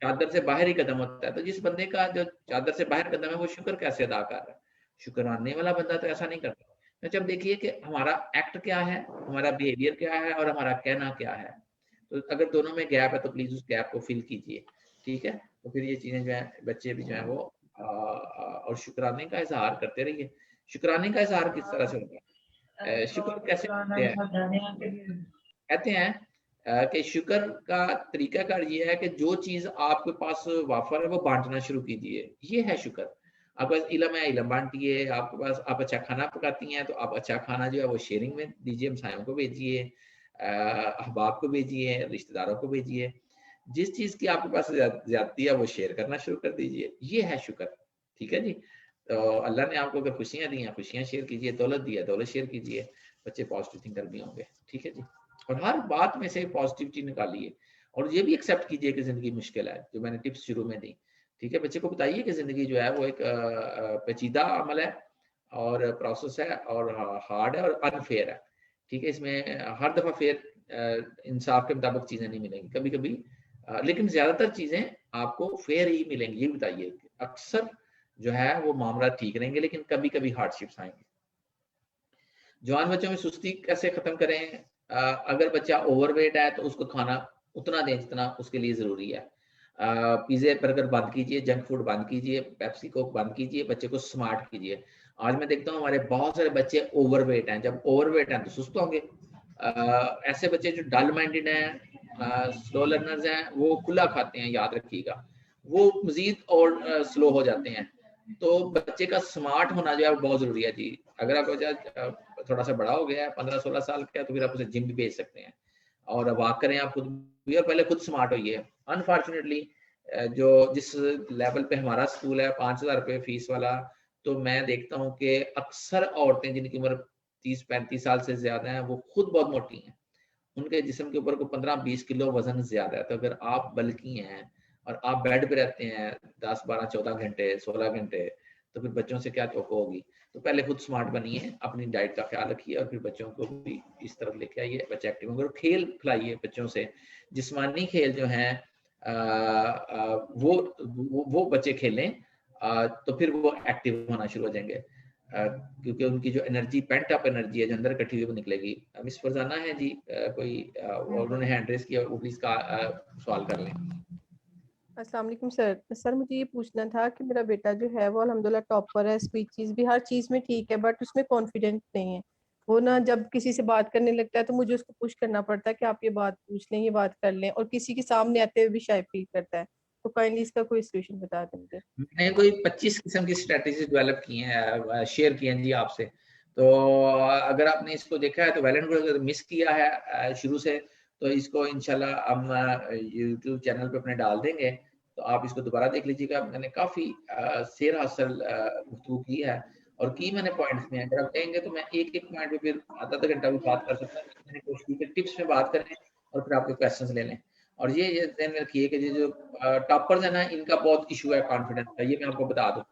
चादर से बाहर ही कदम होता है। तो जिस बंदे का जो चादर से बाहर कदम है वो शुक्र कैसे अदा कर रहा है। शुक्राने वाला बंदा तो ऐसा नहीं करता। तो जब देखिए कि हमारा एक्ट क्या है, हमारा बिहेवियर क्या है और हमारा कहना क्या है, तो अगर दोनों में गैप है तो प्लीज उस गैप को फिल कीजिए, ठीक है। तो फिर ये चीजें जो है बच्चे भी जो है वो और शुक्राने का इजहार करते रहिए। शुक्राने का इजहार किस तरह से होता है, शुक्र कैसे करते हैं, कहते हैं कि शुक्र का तरीकाकार ये है कि जो चीज आपके पास वाफर है वो बांटना शुरू कीजिए, ये है शुक्र। आपके पास इलम है, इलम बांटिए। आपके पास आप अच्छा खाना पकाती हैं तो आप अच्छा खाना जो है वो शेयरिंग में दीजिए, हमसायों को भेजिए, अहबाब को भेजिए, रिश्तेदारों को भेजिए। जिस चीज की आपके पास ज्यादती है वो शेयर करना शुरू कर दीजिए, ये है शुक्र, ठीक है जी। तो अल्लाह ने आपको अगर खुशियां दी हैं, खुशियां शेयर कीजिए, दौलत दी है, दौलत शेयर कीजिए। बच्चे पॉजिटिव थिंकर भी होंगे, ठीक है जी। और हर बात में से पॉजिटिविटी निकालिए, और ये भी एक्सेप्ट कीजिए कि जिंदगी मुश्किल है, जो मैंने टिप्स शुरू में दी, ठीक है। बच्चे को बताइए कि जिंदगी जो है वो एक पेचीदा अमल है और प्रोसेस है और हार्ड है और अनफेयर है, ठीक है। इसमें हर दफा फेयर इंसाफ के मुताबिक चीजें नहीं मिलेंगी, कभी कभी लेकिन ज्यादातर चीजें आपको फेयर ही मिलेंगी। ये बताइए, अक्सर जो है वो मामला ठीक रहेंगे, लेकिन कभी कभी हार्डशिप्स आएंगे। जवान बच्चों में सुस्ती कैसे खत्म करें, अगर बच्चा ओवरवेट है तो उसको खाना उतना दें जितना उसके लिए जरूरी है। पिज्जे बर्गर बंद कीजिए, जंक फूड बंद कीजिए, पेप्सी कोक बंद कीजिए, बच्चे को स्मार्ट कीजिए। आज मैं देखता हूँ हमारे बहुत सारे बच्चे ओवरवेट हैं, जब ओवरवेट हैं तो सुस्त होंगे। ऐसे बच्चे जो डल माइंडेड हैं, स्लो लर्नर्स हैं, वो खुला खाते हैं, याद रखिएगा, वो मजीद और स्लो हो जाते हैं। तो बच्चे का स्मार्ट होना जो है वो बहुत जरूरी है जी। अगर आपका बच्चा थोड़ा सा बड़ा हो गया है, 15-16 साल का, तो फिर आप उसे जिम भी भेज सकते हैं और वॉक करें आप खुद भी, और पहले खुद स्मार्ट होइए। अनफॉर्चुनेटली जो जिस लेवल पे हमारा स्कूल है 5,000 रुपये फीस वाला, तो मैं देखता हूँ कि अक्सर औरतें जिनकी उम्र 30-35 साल से ज्यादा है वो खुद बहुत मोटी हैं, उनके जिस्म के ऊपर को 15-20 किलो वजन ज्यादा है। तो अगर आप बल्कि हैं और आप बेड पे रहते हैं 10-12-14 घंटे 16 घंटे, तो फिर बच्चों से क्या तवक्को होगी। तो पहले खुद स्मार्ट बनिए, अपनी डाइट का ख्याल रखिए और फिर बच्चों को भी इस तरफ लेके आइए, बच्चे एक्टिव होंगे। और खेल खिलाइए बच्चों से, जिस्मानी खेल जो है वो बच्चे खेलें, तो फिर वो एक्टिव होना शुरू हो जाएंगे, क्योंकि उनकी जो एनर्जी, पेंट अप एनर्जी है जो अंदर इकट्ठी हुई वो निकलेगी। मिस फरजाना है जी कोई और उन्होंने हैंड रेस किया, वो प्लीज का सवाल कर लें। अस्सलाम वालेकुम सर मुझे ये पूछना था कि मेरा बेटा जो है वो अल्हम्दुलिल्लाह टॉपर है, स्पीचेस भी हर चीज में ठीक है, बट उसमें कॉन्फिडेंस नहीं है। वो ना जब किसी से बात करने लगता है तो मुझे उसको पुश करना पड़ता है कि आप ये बात पूछ लें, ये बात कर लें, और किसी के सामने आते हुए भी शाय फील करता है। तो काइंडली इसका कोई सोल्यूशन बता दें मुझे। मैंने कोई 25 किस्म की स्ट्रेटजी डेवलप की हैं, शेयर की हैं जी आपसे। तो अगर आपने इसको देखा है तो वेल एंड गुड, अगर मिस किया है शुरू से तो इसको इंशाल्लाह हम YouTube चैनल पे अपने डाल देंगे, तो आप इसको दोबारा देख लीजिएगा। मैंने काफ़ी सेर हासिल गुफ्तगू की है और की मैंने पॉइंट्स में। अगर आप कहेंगे तो मैं एक एक पॉइंट पे फिर आधा घंटा भी बात कर सकता हूँ। मैंने कोशिश की कि टिप्स में बात करें और फिर आपके क्वेश्चंस ले लें। और ये ध्यान में रखिए कि ये जो टॉपर्स है ना, इनका बहुत इशू है कॉन्फिडेंस का, ये मैं आपको बता दूं।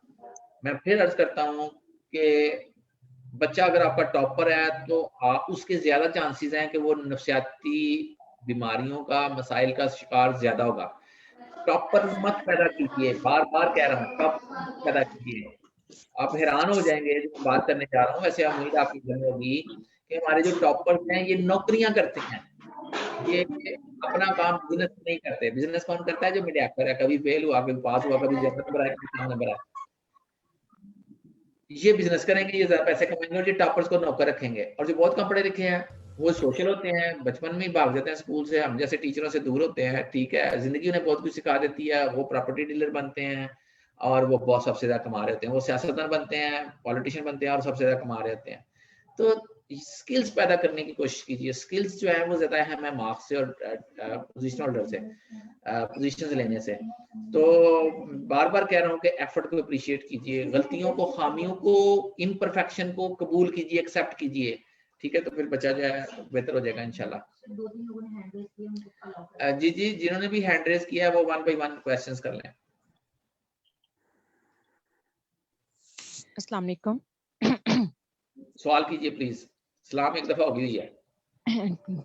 मैं फिर अर्ज करता हूँ कि बच्चा अगर आपका टॉपर है तो उसके ज्यादा चांसेस हैं कि वो नफसियाती बीमारियों का, मसाइल का शिकार ज्यादा होगा। टॉपर मत पैदा कीजिए, बार बार कह रहा हूँ, टॉपर मत पैदा कीजिए। आप हैरान हो जाएंगे जो बात करने जा रहा हूँ। वैसे उम्मीद आपकी जन होगी कि हमारे जो टॉपर्स हैं ये नौकरियां करते हैं, ये अपना काम बिजनेस नहीं करते। बिजनेस कौन करता है? जो मीडियाकर है, कभी फेल हुआ, कभी पास हुआ, कभी ज्यादा नंबर आया, कभी कम नंबर आया। ये बिजनेस करेंगे, ये ज्यादा पैसे कमाएंगे और ये टॉपर्स को नौकर रखेंगे। और जो बहुत कम पढ़े लिखे हैं वो सोशल होते हैं, बचपन में ही भाग जाते हैं स्कूल से, हम जैसे टीचरों से दूर होते हैं। ठीक है, जिंदगी उन्हें बहुत कुछ सिखा देती है, वो प्रॉपर्टी डीलर बनते हैं और वो बहुत सबसे ज्यादा कमा रहे होते हैं, वो सियासतदान बनते हैं, पॉलिटिशियन बनते हैं और सबसे ज्यादा कमा रहे होते हैं। तो स्किल्स पैदा करने की कोशिश कीजिए। स्किल्स जो है वो ज्यादा अहम है मार्क्स से और पोजीशन होल्डर से, पोजीशन लेने से। तो बार बार कह रहा हूँ कि एफर्ट को अप्रिशिएट कीजिए, गलतियों को, खामियों को, इम्परफेक्शन को कबूल कीजिए, एक्सेप्ट कीजिए। ठीक है, तो फिर बच्चा जो है बेहतर हो जाएगा इंशाल्लाह। जी जी, जिन्होंने भी हैंड रेज किया है वो 1 by 1 क्वेश्चंस कर लें। अस्सलाम वालेकुम। सवाल कीजिए प्लीज। सलाम एक दफा हो गई है।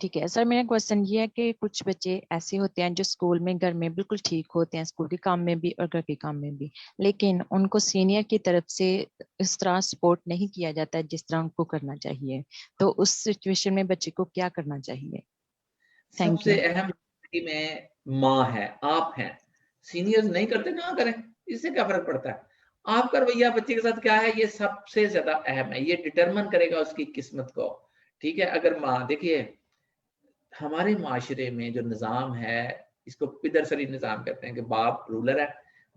ठीक है सर, मेरा क्वेश्चन ये है कि कुछ बच्चे ऐसे होते हैं जो स्कूल में, घर में बिल्कुल ठीक होते हैं, स्कूल के काम में भी और घर के काम में भी, लेकिन उनको सीनियर की तरफ से इस तरह सपोर्ट नहीं किया जाता है जिस तरह उनको करना चाहिए। तो उस सिचुएशन में बच्चे को क्या करना चाहिए? थैंक सबसे यू। अहम में माँ है, आप हैं। सीनियर्स नहीं करते, कहाँ करें, इससे क्या फर्क पड़ता है? आपका रवैया बच्चे के साथ क्या है, ये सबसे ज्यादा अहम है। ये डिटरमिन करेगा उसकी किस्मत को। ठीक है, अगर माँ, देखिए हमारे माशरे में जो निज़ाम है इसको पिदरसरी निज़ाम कहते हैं कि बाप रूलर है,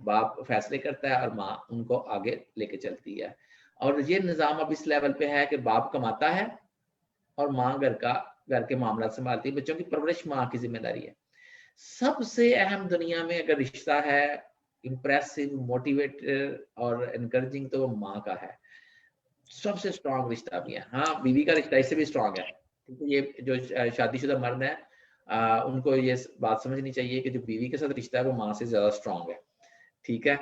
बाप फैसले करता है और माँ उनको आगे लेके चलती है। और ये निज़ाम अब इस लेवल पे है कि बाप कमाता है और माँ घर के मामला संभालती है। बच्चों की परवरिश माँ की जिम्मेदारी है। सबसे अहम दुनिया में अगर रिश्ता है इंप्रेसिव, मोटिवेटेड और एनकरेजिंग, तो वो माँ का है। सबसे स्ट्रॉन्ग रिश्ता भी है। हाँ, बीवी का रिश्ता इससे भी स्ट्रॉन्ग है, क्योंकि ये जो शादीशुदा मर्द है उनको ये बात समझनी चाहिए कि जो बीवी के साथ रिश्ता है वो माँ से ज्यादा स्ट्रॉन्ग है। ठीक है,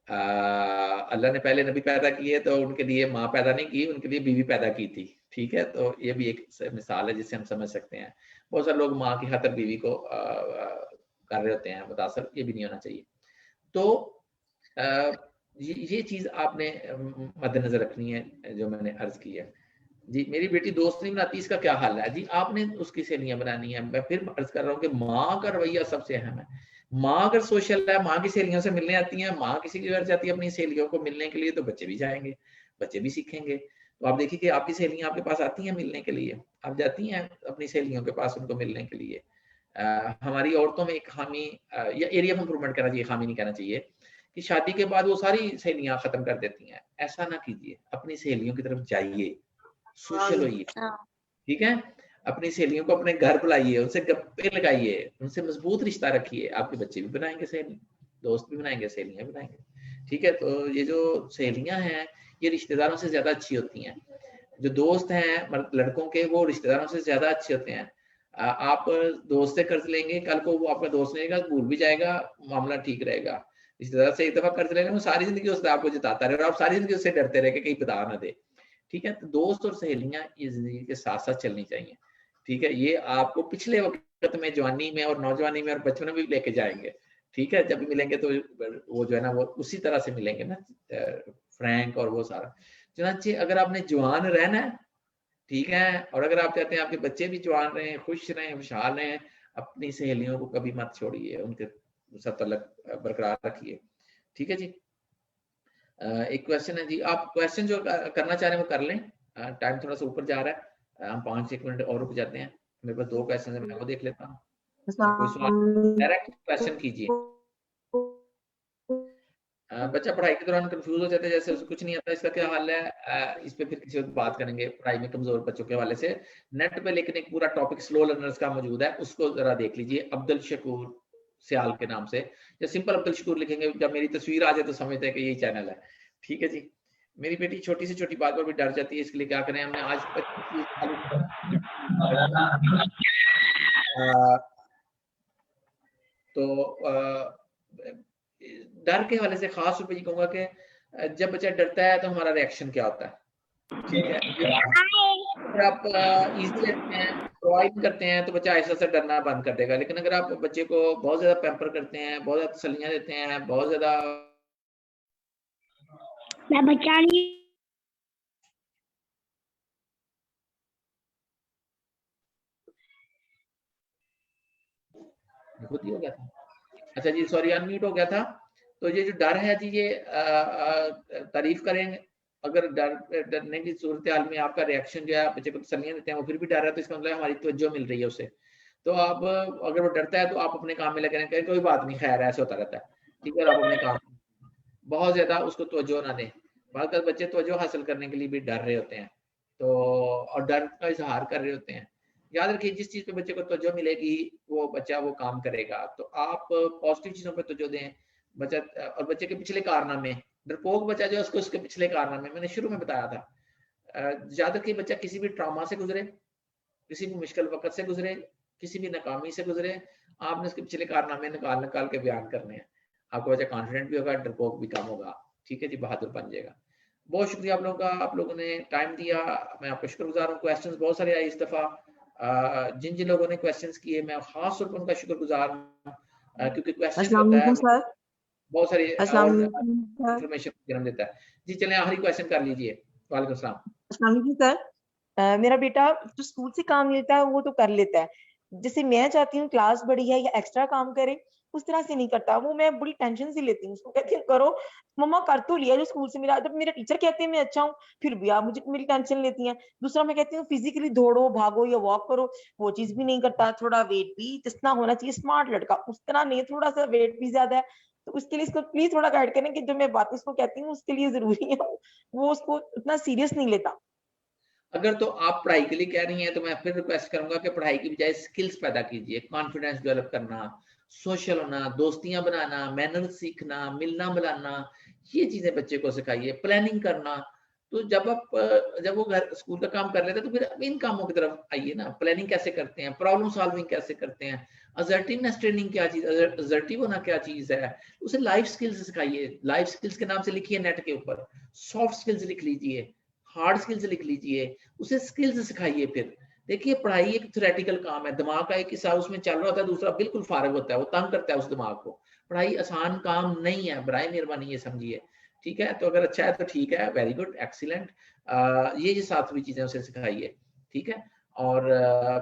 अल्लाह ने पहले नबी पैदा किए तो उनके लिए माँ पैदा नहीं की, उनके लिए बीवी पैदा की थी। ठीक है, तो ये भी एक मिसाल है जिससे हम समझ सकते हैं। बहुत सारे लोग माँ की खातिर बीवी को कर रहे होते हैं मुतासर, ये भी नहीं होना चाहिए। तो ये चीज आपने मद्देनजर रखनी है जो मैंने अर्ज की है। जी, मेरी बेटी दोस्त नहीं बनाती, इसका क्या हाल है? जी, आपने उसकी सहेलियां बनानी है। मैं फिर अर्ज कर रहा हूँ कि माँ का रवैया सबसे अहम है। माँ अगर सोशल है, माँ की सहेलियों से मिलने आती है, माँ किसी के घर जाती है अपनी सहेलियों को मिलने के लिए, तो बच्चे भी जाएंगे, बच्चे भी सीखेंगे। तो आप देखिए कि आपकी सहेलियां आपके पास आती हैं मिलने के लिए, आप जाती हैं अपनी सहेलियों के पास उनको मिलने के लिए। हमारी औरतों में एक खामी या एरिया ऑफ इंप्रूवमेंट करना चाहिए, खामी नहीं कहना चाहिए, कि शादी के बाद वो सारी सहेलियां खत्म कर देती हैं। ऐसा ना कीजिए, अपनी सहेलियों की तरफ जाइए, सोशल होइए। ठीक है, अपनी सहेलियों को अपने घर बुलाइए, उनसे गप्पे लगाइए, उनसे मजबूत रिश्ता रखिए। आपके बच्चे भी बनाएंगे सहेली, दोस्त भी बनाएंगे, सहेलियां भी बनाएंगे। ठीक है, तो ये जो सहेलियां हैं ये रिश्तेदारों से ज्यादा अच्छी होती हैं। जो दोस्त हैं लड़कों के, वो रिश्तेदारों से ज्यादा अच्छे होते हैं। आप दोस्त से कर्ज लेंगे, कल को वो आपका दोस्त लेगा, भूल भी जाएगा, मामला ठीक रहेगा। रिश्तेदार से एक दफा कर्ज लेंगे, वो सारी जिंदगी उससे आपको जिताता रहे और आप सारी जिंदगी उससे डरते रहे कि कहीं बता ना दे। ठीक है, तो दोस्त और सहेलियां ये जिंदगी के साथ साथ चलनी चाहिए। ठीक है, ये आपको पिछले वक्त में, जवानी में और नौजवानी में और बचपन में भी लेके जाएंगे। ठीक है, जब भी मिलेंगे तो वो जो है ना वो उसी तरह से मिलेंगे ना, फ्रैंक और वो सारा। चुनांचे अगर आपने जवान रहना है, ठीक है, और अगर आप चाहते हैं आपके बच्चे भी जवान रहे, खुश रहे, खुशहाल रहे, अपनी सहेलियों को कभी मत छोड़िए, उनके साथ ताल्लुक बरकरार रखिए। ठीक है जी। एक क्वेश्चन है जी, आप क्वेश्चन जो करना चाह रहे हैं वो कर लें, टाइम थोड़ा सा ऊपर जा रहा है, हम 5-1 मिनट और रुक जाते हैं। मेरे पास 2 क्वेश्चन है, मैं वो देख लेता हूँ। कोई सवाल डायरेक्ट क्वेश्चन कीजिए। बच्चा पढ़ाई के दौरान कंफ्यूज हो जाता है, जैसे उसे कुछ नहीं आता, इसका क्या हल है? इस पे फिर किसी वक्त बात करेंगे पढ़ाई में कमजोर बच्चों के हवाले से नेट पे, लेकिन एक पूरा टॉपिक स्लो लर्नर्स का मौजूद है, उसको जरा देख लीजिए। अब्दुल शकूर सियाल के नाम से, या सिंपल अब्दुल शकूर लिखेंगे, जब मेरी तस्वीर आ जाए तो समझते हैं कि यही चैनल है। ठीक है जी। मेरी बेटी छोटी से छोटी बात पर भी डर जाती है, इसके लिए क्या करें? हमने आज तो डर के हवाले से खास तौर पर ये कहूंगा कि जब बच्चा डरता है तो हमारा रिएक्शन क्या होता है? ठीक है, अगर आप इजी लेते हैं, प्रोवाइड करते हैं, तो बच्चा ऐसा से डरना बंद कर देगा। लेकिन अगर आप बच्चे को बहुत ज्यादा पैम्पर करते हैं, बहुत ज्यादा तसल्लियां देते हैं, बहुत ज्यादा बच्चा नहीं खुद ही हो गया था। अच्छा जी, सॉरी, अनम्यूट हो गया था। तो ये जो डर है जी, ये तारीफ करेंगे। अगर डरने की सूरत हाल में आपका रिएक्शन जो है, बच्चे को तसल्लियां देते हैं, वो फिर भी डर है, तो इसका मतलब हमारी तवज्जो मिल रही है उसे। तो आप अगर वो डरता है तो आप अपने काम में लगे रहें, कहें कोई बात नहीं, खैर ऐसे होता रहता है, ठीक है, आप अपने काम, बहुत ज्यादा उसको तवज्जो ना दें। बात बच्चे तवज्जो हासिल करने के लिए भी डर रहे होते हैं, तो और डर का इजहार कर रहे होते हैं। याद रखिए, जिस चीज पे बच्चे को तवज्जो मिलेगी वो बच्चा वो काम करेगा। तो आप पॉजिटिव चीजों पे तवज्जो दें। बच्चा और बच्चे के पिछले कारनामे, डरपोक बच्चा जो है उसको उसके पिछले कारनामे मैंने शुरू में बताया था। याद रखिए, बच्चा किसी भी ट्रॉमा से गुजरे, किसी भी मुश्किल वक्त से गुजरे, किसी भी नाकामी से गुजरे, आपने उसके पिछले कारनामे निकाल निकाल के बयान करने हैं। आपका बच्चा कॉन्फिडेंट भी होगा, डरपोक भी कम होगा। ठीक है जी, बहादुर बन जाएगा। बहुत शुक्रिया आप लोगों का, आप लोगों ने टाइम दिया, मैं आपका शुक्रगुजार हूँ। क्वेश्चंस बहुत सारे आए इस दफा। जिन जिन लोगों ने क्वेश्चंस किए, मैं खास तौर पर उनका शुक्रगुजार हूँ, क्योंकि क्वेश्चन होता है बहुत सारी और इंफॉर्मेशन जन्म देता है। जी चलें, आखिरी क्वेश्चन कर लीजिए। वालेकुम सलाम। अस्सलाम वालेकुम सर। मेरा बेटा जो स्कूल से काम लेता है वो तो कर लेता है, जैसे मैं चाहती हूँ क्लास बड़ी है या एक्स्ट्रा काम करे, उस तरह से नहीं करता वो। मैं बड़ी टेंशन से लेती हूँ उसको, कहती हूँ करो मम्मा, कर तो लिया जो स्कूल से मिला। जब मेरे टीचर कहते हैं मैं अच्छा हूँ, फिर भी आप मुझे मेरी टेंशन लेती हैं। दूसरा, मैं कहती हूँ फिजिकली दौड़ो भागो या वॉक करो, वो चीज भी नहीं करता। थोड़ा वेट भी जितना होना चाहिए, स्मार्ट लड़का उस तरह नहीं, थोड़ा सा वेट भी ज्यादा है। तो उसके लिए इसको प्लीज थोड़ा गाइड करें कि जो मैं बात इसको कहती हूँ उसके लिए जरूरी है, वो उसको उतना सीरियस नहीं लेता। अगर तो आप पढ़ाई के लिए कह रही हैं तो मैं फिर रिक्वेस्ट करूंगा कि पढ़ाई की बजाय स्किल्स पैदा कीजिए। कॉन्फिडेंस डेवलप करना, सोशल होना, दोस्तियां बनाना, मैनर्स सीखना, मिलना मिलाना, ये चीजें बच्चे को सिखाइए। प्लानिंग करना, तो जब वो घर स्कूल का काम कर लेते हैं तो फिर इन कामों की तरफ आइए ना। प्लानिंग कैसे करते हैं, प्रॉब्लम सॉल्विंग कैसे करते हैं, असर्टिवनेस ट्रेनिंग क्या चीज, असर्टिव होना क्या चीज है, उसे लाइफ स्किल्स सिखाइए। लाइफ स्किल्स के नाम से लिखिए नेट के ऊपर, सॉफ्ट स्किल्स लिख लीजिए, हार्ड स्किल्स लिख लीजिए, उसे स्किल्स सिखाइए। फिर देखिए, पढ़ाई एक थ्योरेटिकल काम है, दिमाग का एक हिस्सा उसमें चल रहा होता है, दूसरा बिल्कुल फारग होता है, वो तंग करता है उस दिमाग को। पढ़ाई आसान काम नहीं है, बराए मेहरबानी ये समझिए। ठीक है, तो अगर अच्छा है तो ठीक है, वेरी गुड, एक्सीलेंट। ये जो सातवीं चीजें उसे सिखाइए। ठीक है, और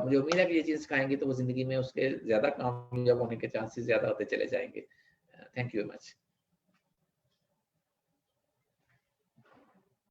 मुझे उम्मीद है कि ये चीज सिखाएंगे तो वो जिंदगी में उसके ज्यादा कामयाब होने के चांसेस ज्यादा होते चले जाएंगे। Thank you very much.